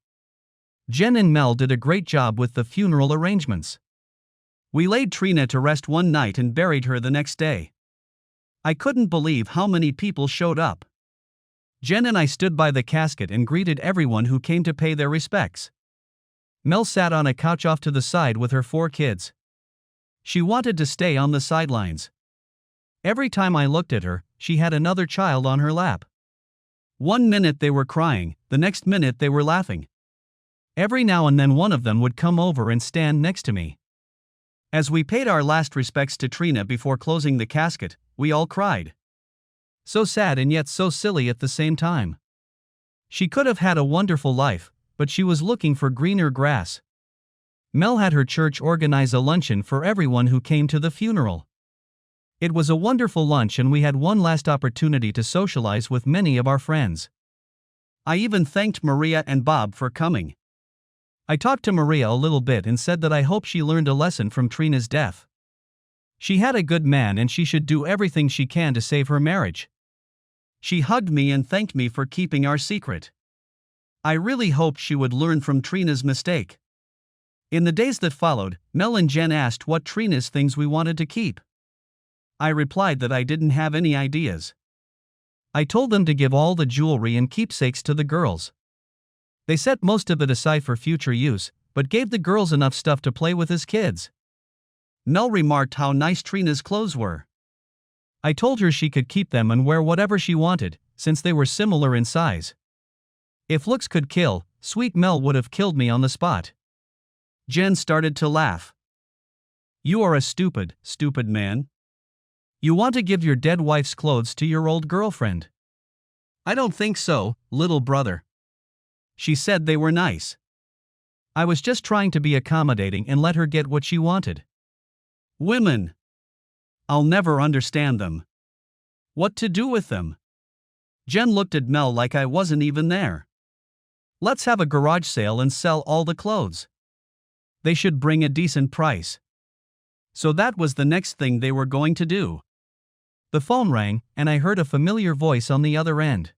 Jen and Mel did a great job with the funeral arrangements. We laid Trina to rest one night and buried her the next day. I couldn't believe how many people showed up. Jen and I stood by the casket and greeted everyone who came to pay their respects. Mel sat on a couch off to the side with her 4 kids. She wanted to stay on the sidelines. Every time I looked at her, she had another child on her lap. One minute they were crying, the next minute they were laughing. Every now and then one of them would come over and stand next to me. As we paid our last respects to Trina before closing the casket, we all cried. So sad and yet so silly at the same time. She could have had a wonderful life, but she was looking for greener grass. Mel had her church organize a luncheon for everyone who came to the funeral. It was a wonderful lunch, and we had one last opportunity to socialize with many of our friends. I even thanked Maria and Bob for coming. I talked to Maria a little bit and said that I hope she learned a lesson from Trina's death. She had a good man and she should do everything she can to save her marriage. She hugged me and thanked me for keeping our secret. I really hoped she would learn from Trina's mistake. In the days that followed, Mel and Jen asked what Trina's things we wanted to keep. I replied that I didn't have any ideas. I told them to give all the jewelry and keepsakes to the girls. They set most of it aside for future use, but gave the girls enough stuff to play with as kids. Mel remarked how nice Trina's clothes were. I told her she could keep them and wear whatever she wanted, since they were similar in size. If looks could kill, sweet Mel would have killed me on the spot. Jen started to laugh. You are a stupid man. You want to give your dead wife's clothes to your old girlfriend. I don't think so, little brother. She said they were nice. I was just trying to be accommodating and let her get what she wanted. Women. I'll never understand them. What to do with them? Jen looked at Mel like I wasn't even there. Let's have a garage sale and sell all the clothes. They should bring a decent price. So that was the next thing they were going to do. The phone rang, and I heard a familiar voice on the other end.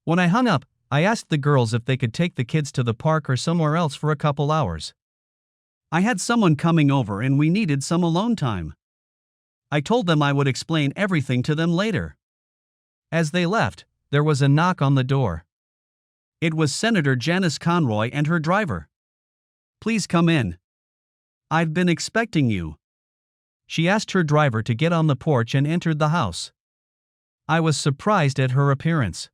When I hung up, I asked the girls if they could take the kids to the park or somewhere else for a couple hours. I had someone coming over and we needed some alone time. I told them I would explain everything to them later. As they left, there was a knock on the door. It was Senator Janice Conroy and her driver. Please come in. I've been expecting you. She asked her driver to get on the porch and entered the house. I was surprised at her appearance.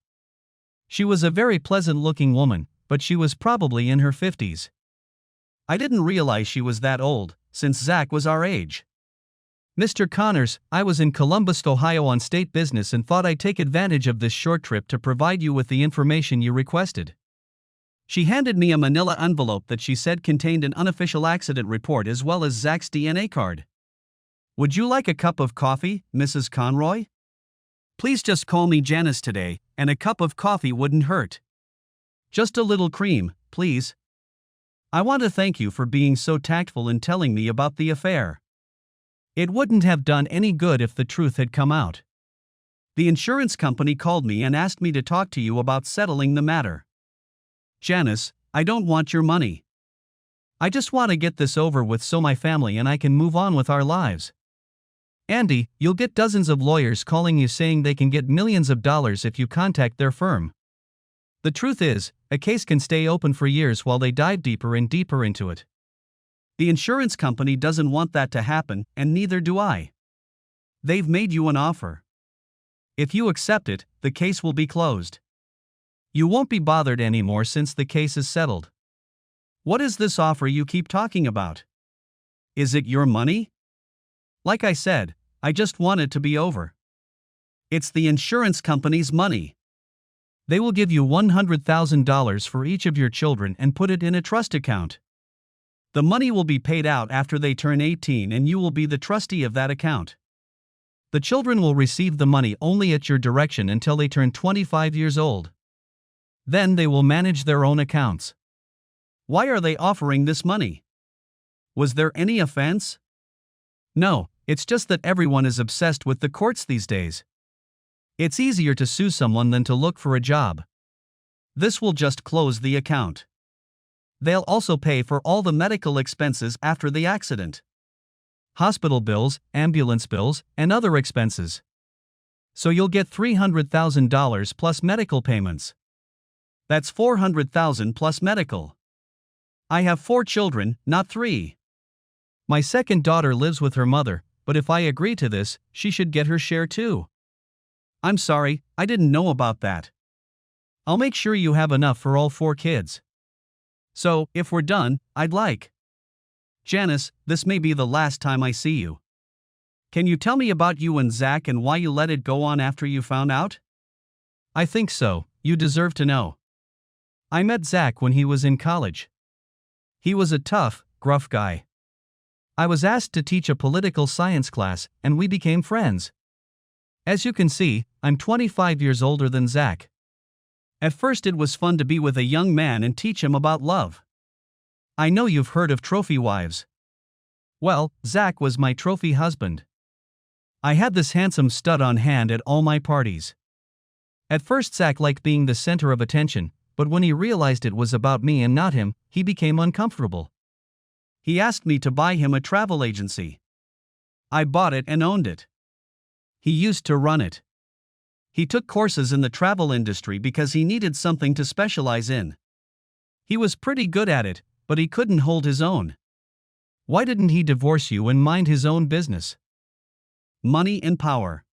She was a very pleasant-looking woman, but she was probably in her 50s. I didn't realize she was that old, since Zach was our age. Mr. Connors, I was in Columbus, Ohio on state business and thought I'd take advantage of this short trip to provide you with the information you requested. She handed me a manila envelope that she said contained an unofficial accident report as well as Zach's DNA card. Would you like a cup of coffee, Mrs. Conroy? Please just call me Janice today, and a cup of coffee wouldn't hurt. Just a little cream, please. I want to thank you for being so tactful in telling me about the affair. It wouldn't have done any good if the truth had come out. The insurance company called me and asked me to talk to you about settling the matter. Janice, I don't want your money. I just want to get this over with so my family and I can move on with our lives. Andy, you'll get dozens of lawyers calling you saying they can get millions of dollars if you contact their firm. The truth is, a case can stay open for years while they dive deeper and deeper into it. The insurance company doesn't want that to happen, and neither do I. They've made you an offer. If you accept it, the case will be closed. You won't be bothered anymore since the case is settled. What is this offer you keep talking about? Is it your money? Like I said, I just want it to be over. It's the insurance company's money. They will give you $100,000 for each of your children and put it in a trust account. The money will be paid out after they turn 18 and you will be the trustee of that account. The children will receive the money only at your direction until they turn 25 years old. Then they will manage their own accounts. Why are they offering this money? Was there any offense? No, it's just that everyone is obsessed with the courts these days. It's easier to sue someone than to look for a job. This will just close the account. They'll also pay for all the medical expenses after the accident. Hospital bills, ambulance bills, and other expenses. So you'll get $300,000 plus medical payments. That's $400,000 plus medical. I have 4 children, not 3. My second daughter lives with her mother, but if I agree to this, she should get her share too. I'm sorry, I didn't know about that. I'll make sure you have enough for all 4 kids. So, if we're done, I'd like. Janice, this may be the last time I see you. Can you tell me about you and Zach and why you let it go on after you found out? I think so, you deserve to know. I met Zach when he was in college. He was a tough, gruff guy. I was asked to teach a political science class, and we became friends. As you can see, I'm 25 years older than Zach. At first it was fun to be with a young man and teach him about love. I know you've heard of trophy wives. Well, Zach was my trophy husband. I had this handsome stud on hand at all my parties. At first Zach liked being the center of attention, but when he realized it was about me and not him, he became uncomfortable. He asked me to buy him a travel agency. I bought it and owned it. He used to run it. He took courses in the travel industry because he needed something to specialize in. He was pretty good at it, but he couldn't hold his own. Why didn't he divorce you and mind his own business? Money and power.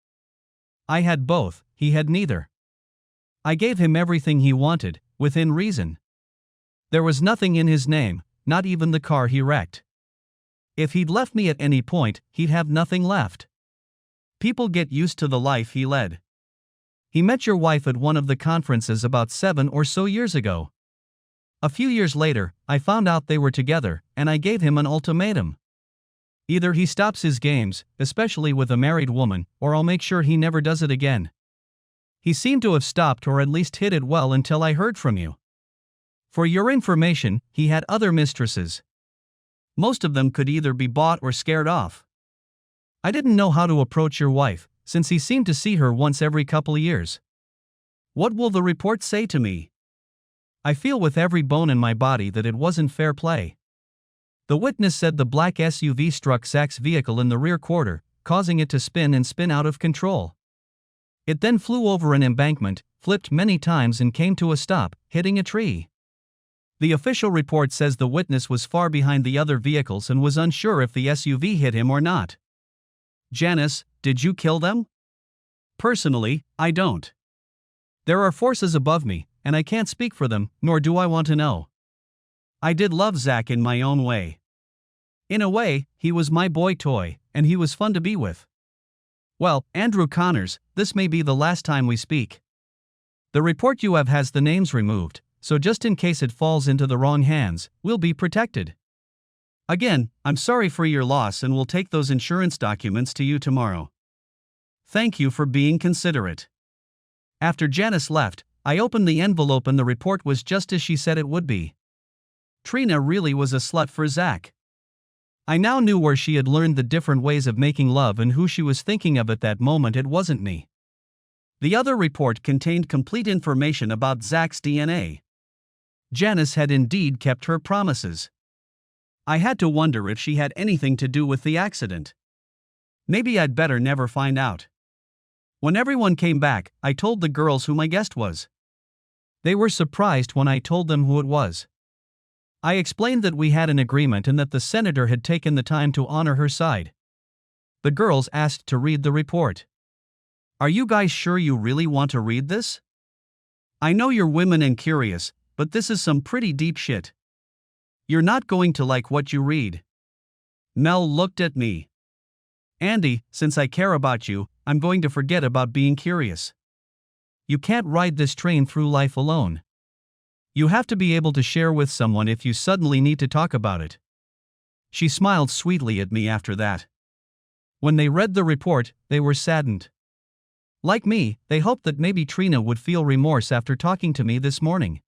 I had both, he had neither. I gave him everything he wanted, within reason. There was nothing in his name, not even the car he wrecked. If he'd left me at any point, he'd have nothing left. People get used to the life he led. He met your wife at one of the conferences about 7 or so years ago. A few years later, I found out they were together, and I gave him an ultimatum. Either he stops his games, especially with a married woman, or I'll make sure he never does it again. He seemed to have stopped or at least hid it well until I heard from you. For your information, he had other mistresses. Most of them could either be bought or scared off. I didn't know how to approach your wife, since he seemed to see her once every couple of years. What will the report say to me? I feel with every bone in my body that it wasn't fair play. The witness said the black SUV struck Zach's vehicle in the rear quarter, causing it to spin and spin out of control. It then flew over an embankment, flipped many times and came to a stop, hitting a tree. The official report says the witness was far behind the other vehicles and was unsure if the SUV hit him or not. Janice, did you kill them? Personally, I don't. There are forces above me, and I can't speak for them, nor do I want to know. I did love Zach in my own way. In a way, he was my boy toy, and he was fun to be with. Well, Andrew Connors, this may be the last time we speak. The report you have has the names removed, so just in case it falls into the wrong hands, we'll be protected. Again, I'm sorry for your loss and will take those insurance documents to you tomorrow. Thank you for being considerate. After Janice left, I opened the envelope and the report was just as she said it would be. Trina really was a slut for Zach. I now knew where she had learned the different ways of making love and who she was thinking of at that moment. It wasn't me. The other report contained complete information about Zach's DNA. Janice had indeed kept her promises. I had to wonder if she had anything to do with the accident. Maybe I'd better never find out. When everyone came back, I told the girls who my guest was. They were surprised when I told them who it was. I explained that we had an agreement and that the senator had taken the time to honor her side. The girls asked to read the report. Are you guys sure you really want to read this? I know you're women and curious, but this is some pretty deep shit. You're not going to like what you read. Mel looked at me. Andy, since I care about you, I'm going to forget about being curious. You can't ride this train through life alone. You have to be able to share with someone if you suddenly need to talk about it. She smiled sweetly at me after that. When they read the report, they were saddened. Like me, they hoped that maybe Trina would feel remorse after talking to me this morning.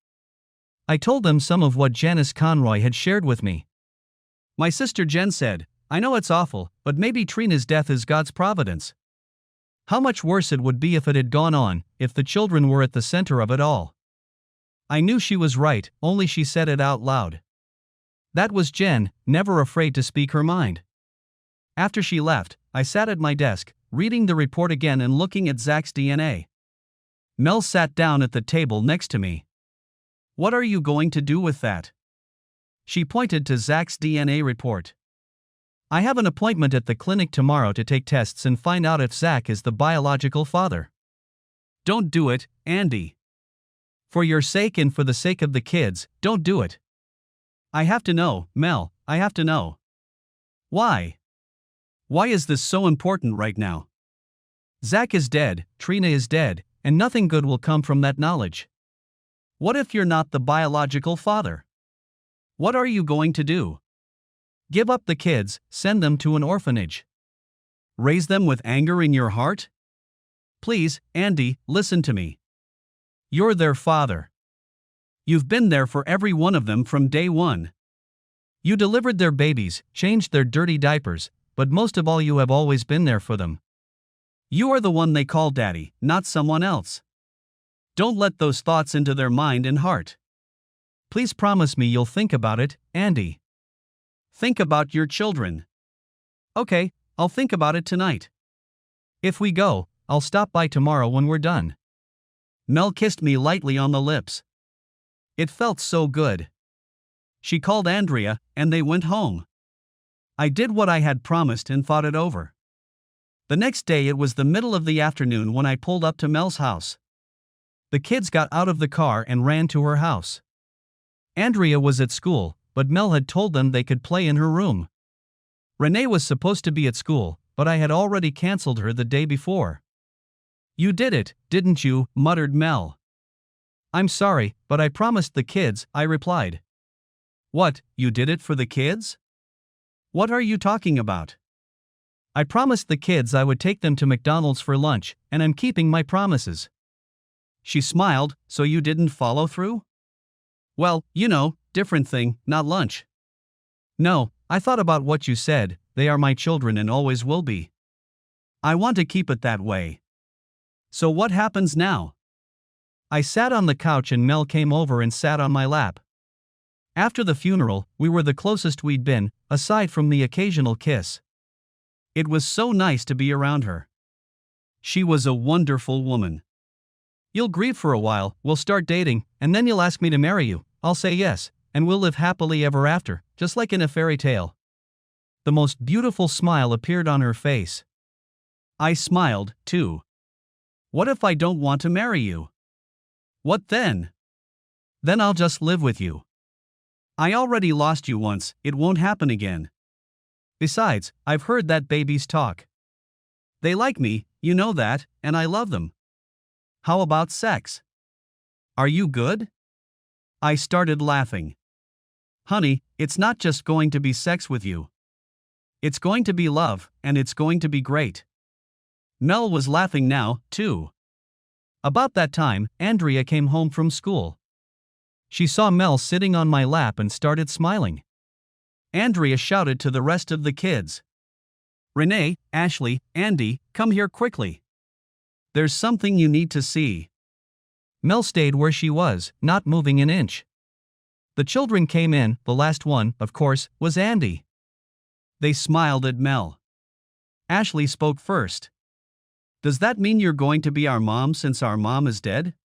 I told them some of what Janice Conroy had shared with me. My sister Jen said, I know it's awful, but maybe Trina's death is God's providence. How much worse it would be if it had gone on, if the children were at the center of it all. I knew she was right, only she said it out loud. That was Jen, never afraid to speak her mind. After she left, I sat at my desk, reading the report again and looking at Zach's DNA. Mel sat down at the table next to me. What are you going to do with that? She pointed to Zach's DNA report. I have an appointment at the clinic tomorrow to take tests and find out if Zach is the biological father. Don't do it, Andy. For your sake and for the sake of the kids, don't do it. I have to know, Mel, I have to know. Why? Why is this so important right now? Zach is dead, Trina is dead, and nothing good will come from that knowledge. What if you're not the biological father? What are you going to do? Give up the kids, send them to an orphanage. Raise them with anger in your heart? Please, Andy, listen to me. You're their father. You've been there for every one of them from day one. You delivered their babies, changed their dirty diapers, but most of all you have always been there for them. You are the one they call daddy, not someone else. Don't let those thoughts into their mind and heart. Please promise me you'll think about it, Andy. Think about your children. Okay, I'll think about it tonight. If we go, I'll stop by tomorrow when we're done. Mel kissed me lightly on the lips. It felt so good. She called Andrea, and they went home. I did what I had promised and thought it over. The next day it was the middle of the afternoon when I pulled up to Mel's house. The kids got out of the car and ran to her house. Andrea was at school, but Mel had told them they could play in her room. Renee was supposed to be at school, but I had already canceled her the day before. You did it, didn't you? Muttered Mel. I'm sorry, but I promised the kids, I replied. What, you did it for the kids? What are you talking about? I promised the kids I would take them to McDonald's for lunch, and I'm keeping my promises. She smiled, so you didn't follow through? Well, you know, different thing, not lunch. No, I thought about what you said, they are my children and always will be. I want to keep it that way. So what happens now? I sat on the couch and Mel came over and sat on my lap. After the funeral, we were the closest we'd been, aside from the occasional kiss. It was so nice to be around her. She was a wonderful woman. You'll grieve for a while, we'll start dating, and then you'll ask me to marry you. I'll say yes, and we'll live happily ever after, just like in a fairy tale. The most beautiful smile appeared on her face. I smiled, too. What if I don't want to marry you? What then? Then I'll just live with you. I already lost you once, it won't happen again. Besides, I've heard that babies talk. They like me, you know that, and I love them. How about sex? Are you good? I started laughing. Honey, it's not just going to be sex with you. It's going to be love, and it's going to be great. Mel was laughing now, too. About that time, Andrea came home from school. She saw Mel sitting on my lap and started smiling. Andrea shouted to the rest of the kids. Renee, Ashley, Andy, come here quickly. There's something you need to see. Mel stayed where she was, not moving an inch. The children came in, the last one, of course, was Andy. They smiled at Mel. Ashley spoke first. Does that mean you're going to be our mom since our mom is dead?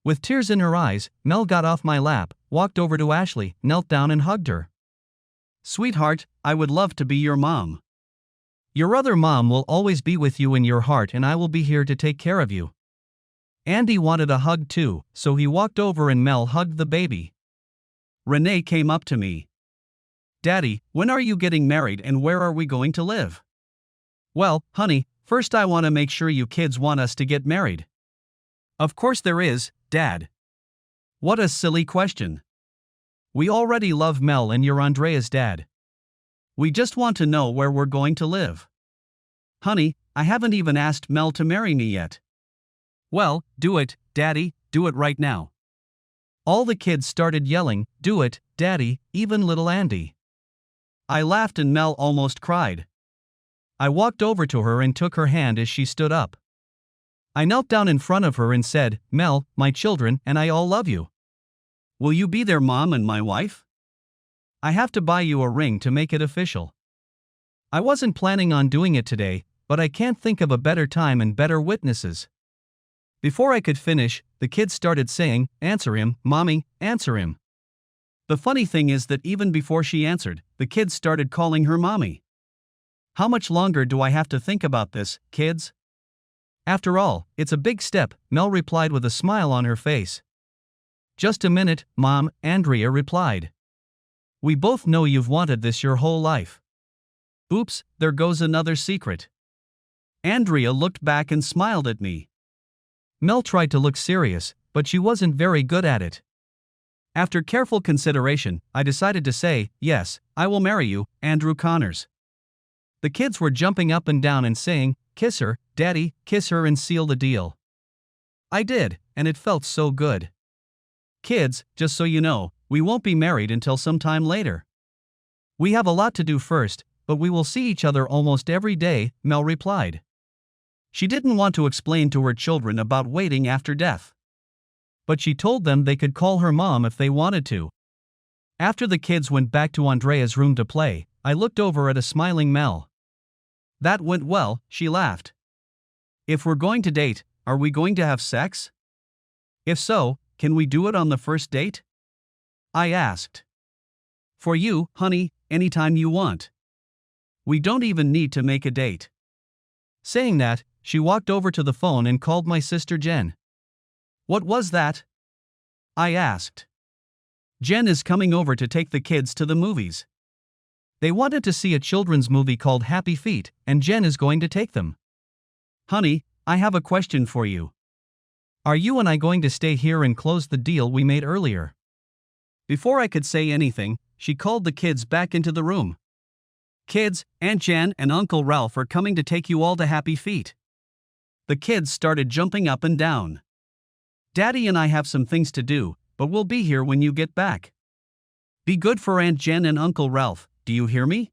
With tears in her eyes, Mel got off my lap, walked over to Ashley, knelt down and hugged her. Sweetheart, I would love to be your mom. Your other mom will always be with you in your heart and I will be here to take care of you. Andy wanted a hug too, so he walked over and Mel hugged the baby. Renee came up to me. Daddy, when are you getting married and where are we going to live? Well, honey, first I want to make sure you kids want us to get married. Of course there is, Dad. What a silly question. We already love Mel and you're Andrea's dad. We just want to know where we're going to live. Honey, I haven't even asked Mel to marry me yet. Well, do it, Daddy, do it right now. All the kids started yelling, do it, Daddy, even little Andy. I laughed and Mel almost cried. I walked over to her and took her hand as she stood up. I knelt down in front of her and said, Mel, my children and I all love you. Will you be their mom and my wife? I have to buy you a ring to make it official. I wasn't planning on doing it today, but I can't think of a better time and better witnesses. Before I could finish, the kids started saying, answer him, Mommy, answer him. The funny thing is that even before she answered, the kids started calling her Mommy. How much longer do I have to think about this, kids? After all, it's a big step, Mel replied with a smile on her face. Just a minute, Mom, Andrea replied. We both know you've wanted this your whole life. Oops, there goes another secret. Andrea looked back and smiled at me. Mel tried to look serious, but she wasn't very good at it. After careful consideration, I decided to say, yes, I will marry you, Andrew Connors. The kids were jumping up and down and saying, kiss her, Daddy, kiss her and seal the deal. I did, and it felt so good. Kids, just so you know, we won't be married until some time later. We have a lot to do first, but we will see each other almost every day, Mel replied. She didn't want to explain to her children about waiting after death. But she told them they could call her mom if they wanted to. After the kids went back to Andrea's room to play, I looked over at a smiling Mel. That went well, she laughed. If we're going to date, are we going to have sex? If so, can we do it on the first date? I asked. For you, honey, anytime you want. We don't even need to make a date. Saying that, she walked over to the phone and called my sister Jen. What was that? I asked. Jen is coming over to take the kids to the movies. They wanted to see a children's movie called Happy Feet, and Jen is going to take them. Honey, I have a question for you. Are you and I going to stay here and close the deal we made earlier? Before I could say anything, she called the kids back into the room. Kids, Aunt Jen and Uncle Ralph are coming to take you all to Happy Feet. The kids started jumping up and down. Daddy and I have some things to do, but we'll be here when you get back. Be good for Aunt Jen and Uncle Ralph, do you hear me?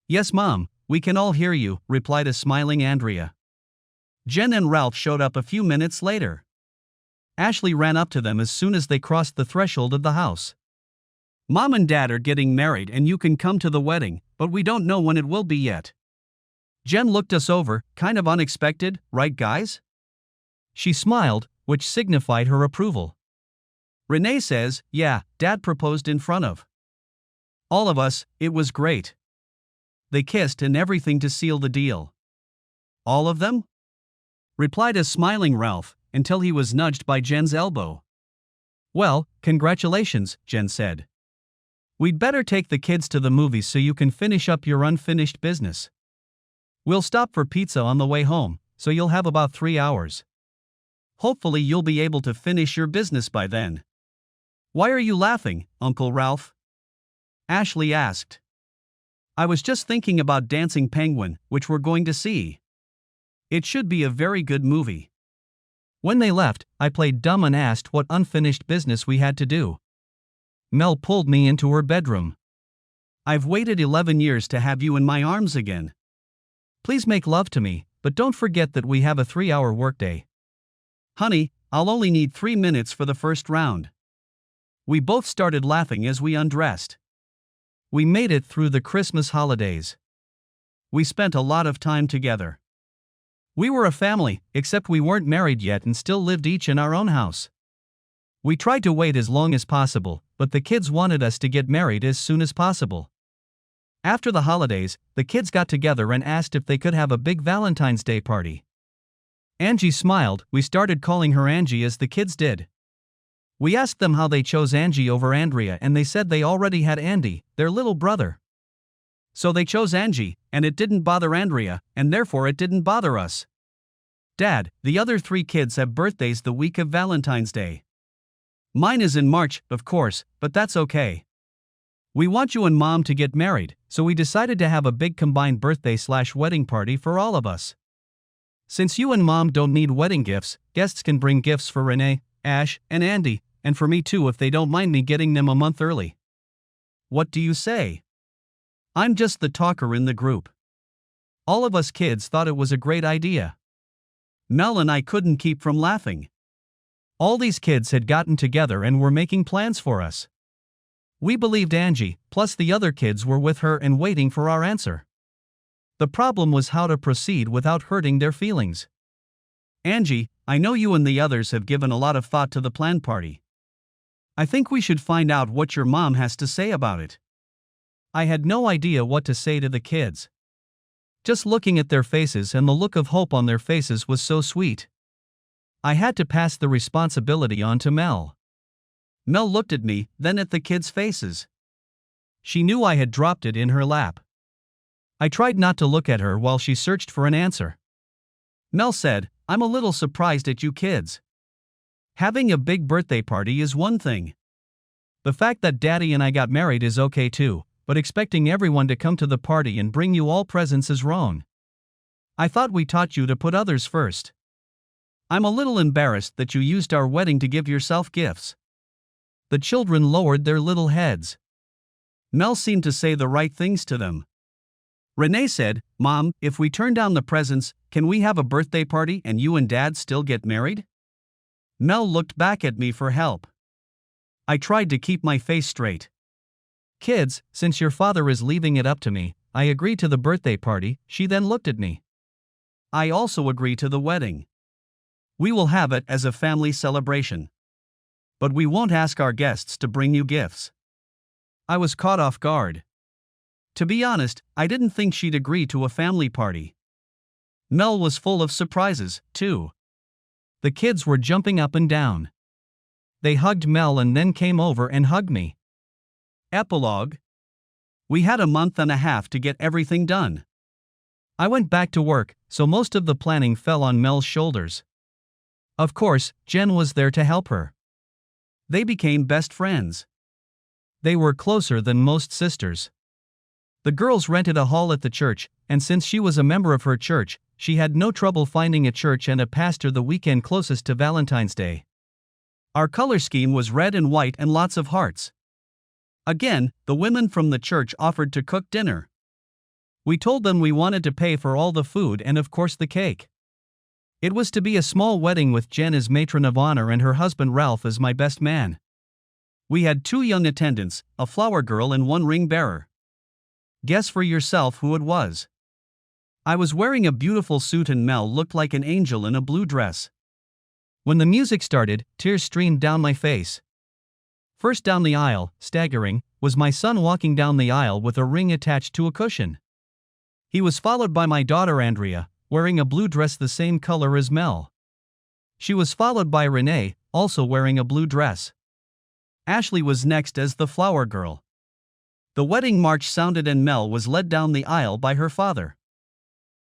Yes, Mom, we can all hear you, replied a smiling Andrea. Jen and Ralph showed up a few minutes later. Ashley ran up to them as soon as they crossed the threshold of the house. Mom and Dad are getting married and you can come to the wedding, but we don't know when it will be yet. Jen looked us over, kind of unexpected, right guys? She smiled, which signified her approval. Renee says, yeah, Dad proposed in front of all of us, it was great. They kissed and everything to seal the deal. All of them? Replied a smiling Ralph, until he was nudged by Jen's elbow. Well, congratulations, Jen said. We'd better take the kids to the movies so you can finish up your unfinished business. We'll stop for pizza on the way home, so you'll have about 3 hours. Hopefully you'll be able to finish your business by then. Why are you laughing, Uncle Ralph? Ashley asked. I was just thinking about Dancing Penguin, which we're going to see. It should be a very good movie. When they left, I played dumb and asked what unfinished business we had to do. Mel pulled me into her bedroom. I've waited 11 years to have you in my arms again. Please make love to me, but don't forget that we have a 3-hour workday. Honey, I'll only need 3 minutes for the first round. We both started laughing as we undressed. We made it through the Christmas holidays. We spent a lot of time together. We were a family, except we weren't married yet and still lived each in our own house. We tried to wait as long as possible, but the kids wanted us to get married as soon as possible. After the holidays, the kids got together and asked if they could have a big Valentine's Day party. Angie smiled. We started calling her Angie as the kids did. We asked them how they chose Angie over Andrea and they said they already had Andy, their little brother. So they chose Angie, and it didn't bother Andrea, and therefore it didn't bother us. Dad, the other 3 kids have birthdays the week of Valentine's Day. Mine is in March, of course, but that's okay. We want you and Mom to get married, so we decided to have a big combined birthday/wedding party for all of us. Since you and Mom don't need wedding gifts, guests can bring gifts for Renee, Ash, and Andy, and for me too if they don't mind me getting them a month early. What do you say? I'm just the talker in the group. All of us kids thought it was a great idea. Mel and I couldn't keep from laughing. All these kids had gotten together and were making plans for us. We believed Angie, plus the other kids were with her and waiting for our answer. The problem was how to proceed without hurting their feelings. Angie, I know you and the others have given a lot of thought to the planned party. I think we should find out what your mom has to say about it. I had no idea what to say to the kids. Just looking at their faces and the look of hope on their faces was so sweet. I had to pass the responsibility on to Mel. Mel looked at me, then at the kids' faces. She knew I had dropped it in her lap. I tried not to look at her while she searched for an answer. Mel said, I'm a little surprised at you kids. Having a big birthday party is one thing. The fact that Daddy and I got married is okay too, but expecting everyone to come to the party and bring you all presents is wrong. I thought we taught you to put others first. I'm a little embarrassed that you used our wedding to give yourself gifts. The children lowered their little heads. Mel seemed to say the right things to them. Renee said, Mom, if we turn down the presents, can we have a birthday party and you and Dad still get married? Mel looked back at me for help. I tried to keep my face straight. Kids, since your father is leaving it up to me, I agree to the birthday party. She then looked at me. I also agree to the wedding. We will have it as a family celebration. But we won't ask our guests to bring you gifts. I was caught off guard. To be honest, I didn't think she'd agree to a family party. Mel was full of surprises, too. The kids were jumping up and down. They hugged Mel and then came over and hugged me. Epilogue. We had a month and a half to get everything done. I went back to work, so most of the planning fell on Mel's shoulders. Of course, Jen was there to help her. They became best friends. They were closer than most sisters. The girls rented a hall at the church, and since she was a member of her church, she had no trouble finding a church and a pastor the weekend closest to Valentine's Day. Our color scheme was red and white and lots of hearts. Again, the women from the church offered to cook dinner. We told them we wanted to pay for all the food and of course the cake. It was to be a small wedding with Jen as matron of honor and her husband Ralph as my best man. We had 2 young attendants, a flower girl and 1 ring bearer. Guess for yourself who it was. I was wearing a beautiful suit and Mel looked like an angel in a blue dress. When the music started, tears streamed down my face. First down the aisle, staggering, was my son walking down the aisle with a ring attached to a cushion. He was followed by my daughter Andrea, wearing a blue dress the same color as Mel. She was followed by Renee, also wearing a blue dress. Ashley was next as the flower girl. The wedding march sounded and Mel was led down the aisle by her father.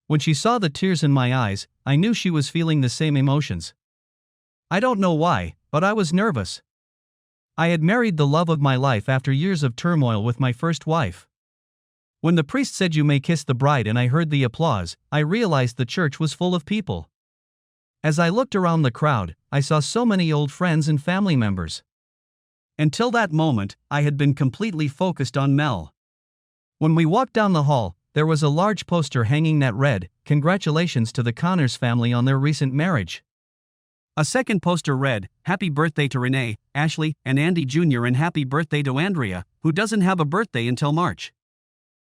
When she saw the tears in my eyes, I knew she was feeling the same emotions. I don't know why, but I was nervous. I had married the love of my life after years of turmoil with my first wife. When the priest said you may kiss the bride and I heard the applause, I realized the church was full of people. As I looked around the crowd, I saw so many old friends and family members. Until that moment, I had been completely focused on Mel. When we walked down the hall, there was a large poster hanging that read, "Congratulations to the Connors family on their recent marriage." A second poster read, "Happy birthday to Renee, Ashley, and Andy Jr. and happy birthday to Andrea, who doesn't have a birthday until March."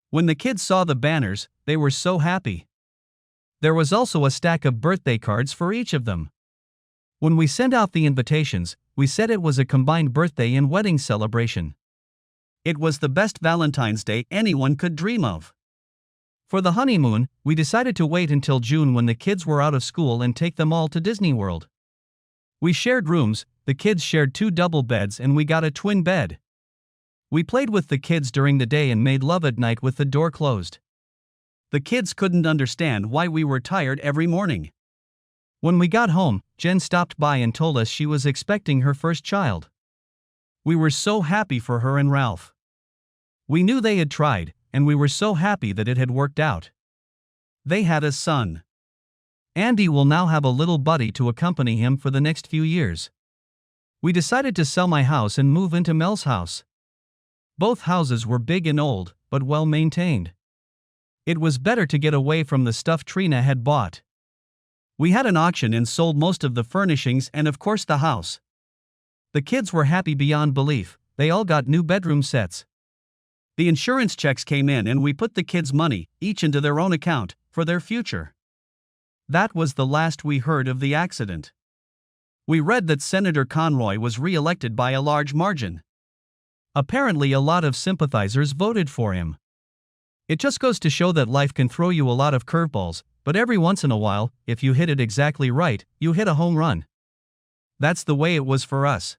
When the kids saw the banners, they were so happy. There was also a stack of birthday cards for each of them. When we sent out the invitations, we said it was a combined birthday and wedding celebration. It was the best Valentine's Day anyone could dream of. For the honeymoon, we decided to wait until June when the kids were out of school and take them all to Disney World. We shared rooms, the kids shared 2 double beds and we got a twin bed. We played with the kids during the day and made love at night with the door closed. The kids couldn't understand why we were tired every morning. When we got home, Jen stopped by and told us she was expecting her first child. We were so happy for her and Ralph. We knew they had tried, and we were so happy that it had worked out. They had a son. Andy will now have a little buddy to accompany him for the next few years. We decided to sell my house and move into Mel's house. Both houses were big and old, but well maintained. It was better to get away from the stuff Trina had bought. We had an auction and sold most of the furnishings and of course the house. The kids were happy beyond belief, they all got new bedroom sets. The insurance checks came in and we put the kids' money, each into their own account, for their future. That was the last we heard of the accident. We read that Senator Conroy was re-elected by a large margin. Apparently a lot of sympathizers voted for him. It just goes to show that life can throw you a lot of curveballs, but every once in a while, if you hit it exactly right, you hit a home run. That's the way it was for us.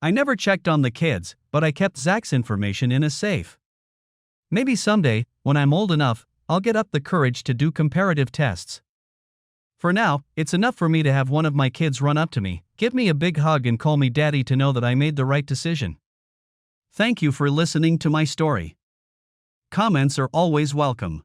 I never checked on the kids, but I kept Zach's information in a safe. Maybe someday, when I'm old enough, I'll get up the courage to do comparative tests. For now, it's enough for me to have one of my kids run up to me, give me a big hug and call me daddy to know that I made the right decision. Thank you for listening to my story. Comments are always welcome.